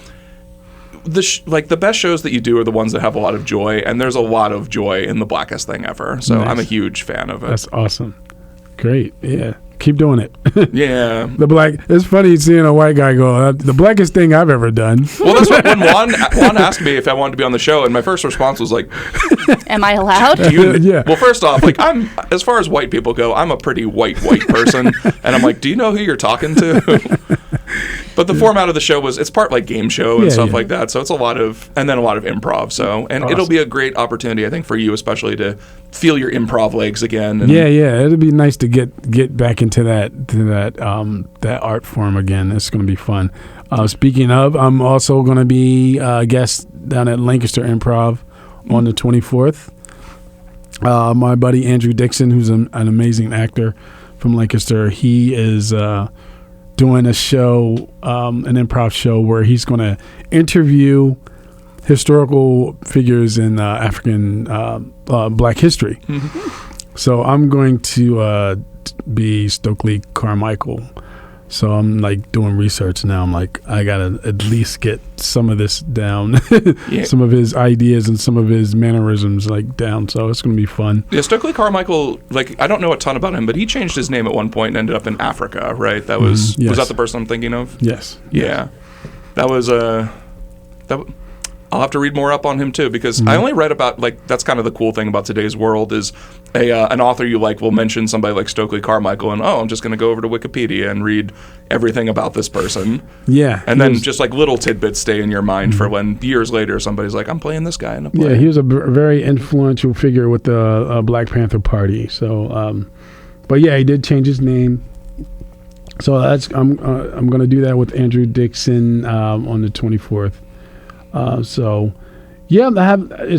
The best shows that you do are the ones that have a lot of joy, and there's a lot of joy in The Blackest Thing Ever. So nice. I'm a huge fan of it. That's awesome. Great. Yeah. Keep doing it. Yeah. It's funny seeing a white guy go, the blackest thing I've ever done. Well, that's what, when Juan asked me if I wanted to be on the show, and my first response was like, am I allowed? Yeah. Well, first off, like, as far as white people go, I'm a pretty white person. And I'm like, do you know who you're talking to? But the format of the show it's part like game show and stuff like that. So it's a lot of improv. So, and awesome. It'll be a great opportunity, I think, for you especially to feel your improv legs again. And it'll be nice to get back into that art form again. It's going to be fun. Speaking of, I'm also going to be a guest down at Lancaster Improv on the 24th. My buddy Andrew Dixon, who's an amazing actor from Lancaster, he is doing a show, an improv show where he's going to interview historical figures in African Black history. Mm-hmm. So I'm going to be Stokely Carmichael. So I'm like doing research now. I'm like, I gotta at least get some of this down, some of his ideas and some of his mannerisms like down. So it's gonna be fun. Yeah, Stokely Carmichael. Like, I don't know a ton about him, but he changed his name at one point and ended up in Africa, right? That was was that the person I'm thinking of? Yes. Yeah, that was I'll have to read more up on him too, because I only read about, like, that's kind of the cool thing about today's world is an author you like will mention somebody like Stokely Carmichael and, I'm just going to go over to Wikipedia and read everything about this person. Yeah. And then just like little tidbits stay in your mind for when years later somebody's like, I'm playing this guy in a play. Yeah, he was a very influential figure with the Black Panther Party. So, but yeah, he did change his name. So I'm going to do that with Andrew Dixon on the 24th. It's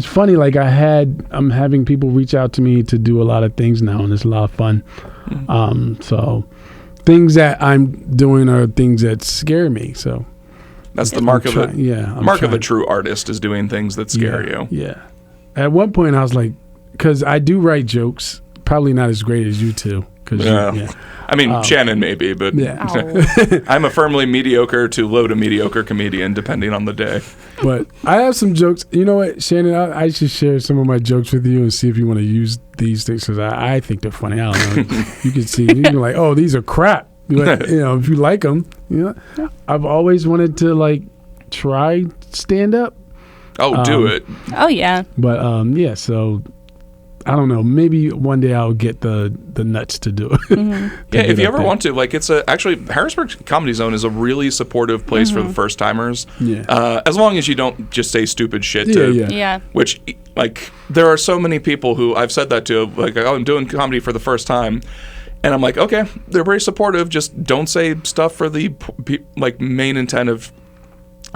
funny. Like I'm having people reach out to me to do a lot of things now, and it's a lot of fun. So things that I'm doing are things that scare me. So that's the mark of a true artist is doing things that scare you. Yeah. At one point I was like, because I do write jokes, probably not as great as you two, 'Cause Yeah. I mean, Shannon maybe, but Yeah. I'm a firmly mediocre to low to mediocre comedian, depending on the day. But I have some jokes. You know what, Shannon? I should share some of my jokes with you and see if you want to use these things because I think they're funny. I don't know. You can see. You're like, oh, these are crap. But, if you like them, I've always wanted to like try stand up. Oh, do it. Oh yeah. But so I don't know. Maybe one day I'll get the nuts to do it. Mm-hmm. Yeah, if you ever want to, like, actually Harrisburg Comedy Zone is a really supportive place for the first timers. Yeah. As long as you don't just say stupid shit. Yeah. Which, like, there are so many people who I've said that to, like, oh, I'm doing comedy for the first time. And I'm like, okay, they're very supportive. Just don't say stuff for the main intent of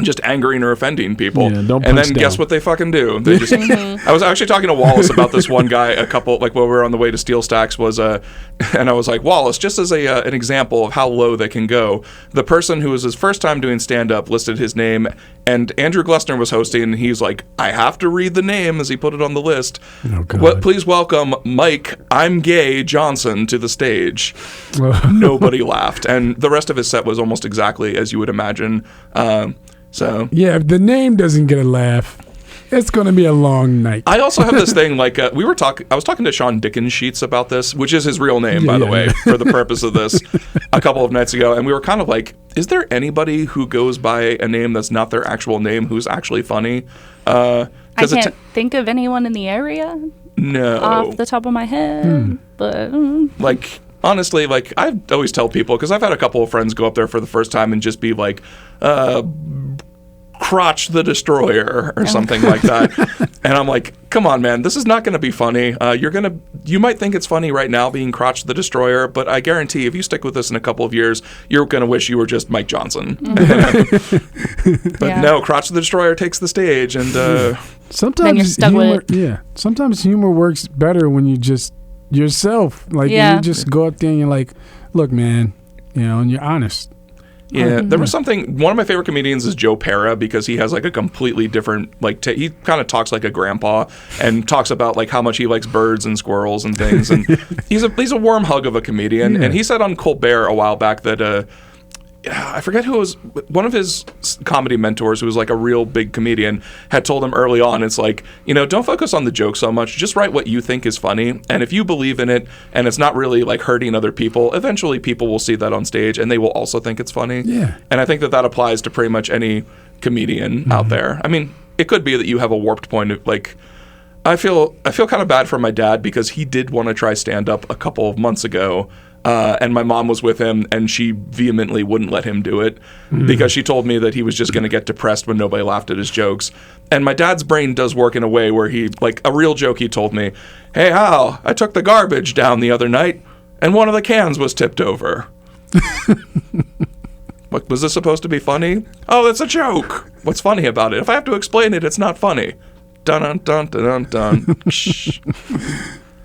just angering or offending people. Yeah, don't and punch then down. guess what they fucking do? They just. I was actually talking to Wallace about this one guy while we were on the way to Steel Stacks and I was like, Wallace, just as an example of how low they can go, the person who was his first time doing stand-up listed his name, and Andrew Glessner was hosting, and he's like, I have to read the name as he put it on the list. Oh, God. Please welcome Mike, I'm Gay Johnson to the stage. Nobody laughed, and the rest of his set was almost exactly as you would imagine. So yeah, if the name doesn't get a laugh, it's going to be a long night. I also have this thing, like, I was talking to Sean Dickens-Sheets about this, which is his real name, by the way, for the purpose of this, a couple of nights ago, and we were kind of like, is there anybody who goes by a name that's not their actual name who's actually funny? I can't think of anyone in the area. No. Off the top of my head, but like, honestly, like, I always tell people, because I've had a couple of friends go up there for the first time and just be like, Crotch the Destroyer or something like that. And I'm like, come on, man, this is not going to be funny. You might think it's funny right now being Crotch the Destroyer, but I guarantee if you stick with this in a couple of years, you're going to wish you were just Mike Johnson. But no, Crotch the Destroyer takes the stage, and sometimes then you're stuck humor, with it. yeah, sometimes humor works better when you just yourself, like you just go up there and you're like, look, man, and you're honest. Yeah, there was something. One of my favorite comedians is Joe Pera, because he has like a completely different, like, he kind of talks like a grandpa and talks about like how much he likes birds and squirrels and things. And he's a warm hug of a comedian. And he said on Colbert a while back that I forget who it was, one of his comedy mentors, who was like a real big comedian, had told him early on, it's like, don't focus on the joke so much, just write what you think is funny, and if you believe in it and it's not really like hurting other people, eventually people will see that on stage and they will also think it's funny. Yeah. And I think that applies to pretty much any comedian out there. I mean, it could be that you have a warped point of, like, I feel kind of bad for my dad, because he did want to try stand-up a couple of months ago, and my mom was with him, and she vehemently wouldn't let him do it because she told me that he was just going to get depressed when nobody laughed at his jokes. And my dad's brain does work in a way where he, like, a real joke he told me, hey, Hal, I took the garbage down the other night, and one of the cans was tipped over. Like, was this supposed to be funny? Oh, that's a joke. What's funny about it? If I have to explain it, it's not funny. Dun dun dun dun dun.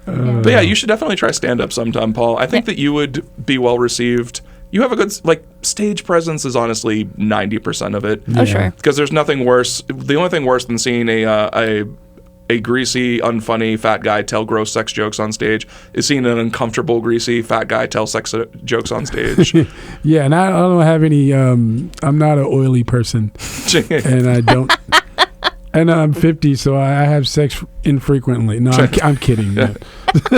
But yeah, you should definitely try stand-up sometime, Paul. I think that you would be well received. You have a good, like, stage presence is honestly 90% of it. Oh, sure. Because there's nothing worse. The only thing worse than seeing a greasy, unfunny fat guy tell gross sex jokes on stage is seeing an uncomfortable, greasy fat guy tell sex jokes on stage. Yeah, and I don't have any. I'm not an oily person, and I don't. And I'm 50, so I have sex infrequently. No, I'm kidding. Yeah.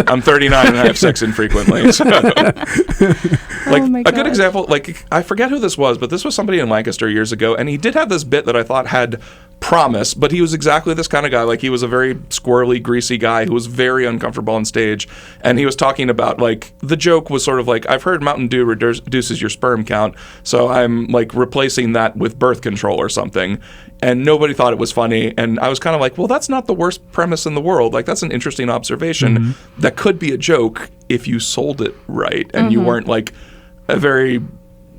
I'm 39 and I have sex infrequently. So. Like, a good example, like, I forget who this was, but this was somebody in Lancaster years ago, and he did have this bit that I thought had promise, but he was exactly this kind of guy. Like, he was a very squirrely, greasy guy who was very uncomfortable on stage, and he was talking about, like, the joke was sort of like, I've heard Mountain Dew reduces your sperm count, so I'm, like, replacing that with birth control or something. And nobody thought it was funny, and I was kind of like, well, that's not the worst premise in the world. Like, that's an interesting observation that could be a joke if you sold it right, and you weren't, like, a very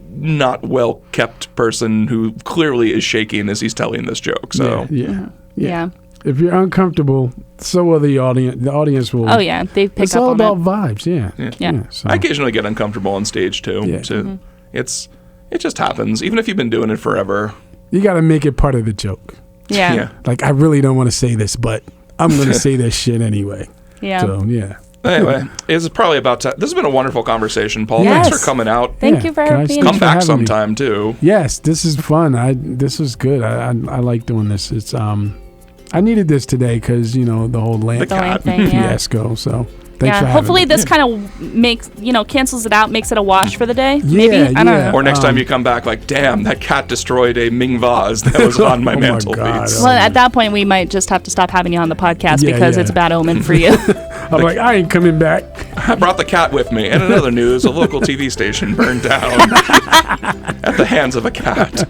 not well-kept person who clearly is shaking as he's telling this joke. So Yeah. If you're uncomfortable, so will the audience. The audience will. Oh yeah, they pick it's up all on about it. vibes. Yeah. So. I occasionally get uncomfortable on stage too. Yeah. So it just happens, even if you've been doing it forever. You got to make it part of the joke. Yeah. Like, I really don't want to say this, but I'm going to say this shit anyway. Yeah. So, yeah. Anyway, it's probably about time. This has been a wonderful conversation, Paul. Yes. Thanks for coming out. Thank you for guys, being Come for back having me. sometime too. Yes, this is fun. This is good. I like doing this. It's I needed this today because the whole lamp the lamp thing. Yeah. fiasco. So thanks for having Hopefully me. this kind of makes cancels it out, makes it a wash for the day. Yeah, Maybe I don't yeah. know. Or next time you come back, like, damn, that cat destroyed a Ming vase that was on my Oh my mantelpiece. God. Well, at that point, we might just have to stop having you on the podcast Yeah, because yeah. it's a bad omen for you. I'm like, I ain't coming back. I brought the cat with me. And in other news, a local TV station burned down at the hands of a cat.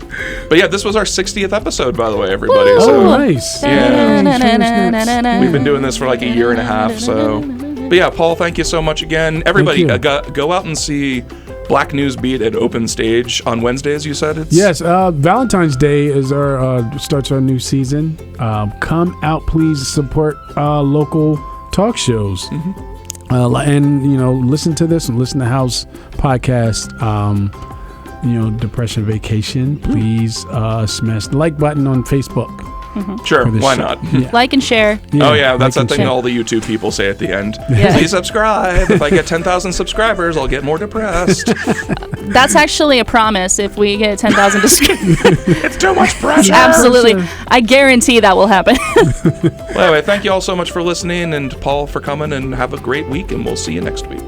But yeah, this was our 60th episode, by the way, everybody. Woo! So Oh, nice. Yeah. We've been doing this for like a year and a half. So, but yeah, Paul, thank you so much again. Everybody, Thank you. go out and see Black News Beat at Open Stage on Wednesdays. You said it's Yes, Valentine's Day is starts our new season. Come out, please support local talk shows, and listen to this and listen to House podcast. Depression Vacation. Please smash the like button on Facebook. Sure, for this why show. not? Yeah. Like and share. Oh yeah, that's like that and thing share. all the YouTube people say at the end. Yeah. Please subscribe. If I get 10,000 subscribers, I'll get more depressed. That's actually a promise. If we get 10,000 It's too much pressure. absolutely, Sure. I guarantee that will happen. Well, anyway, thank you all so much for listening, and Paul for coming, and have a great week, and we'll see you next week.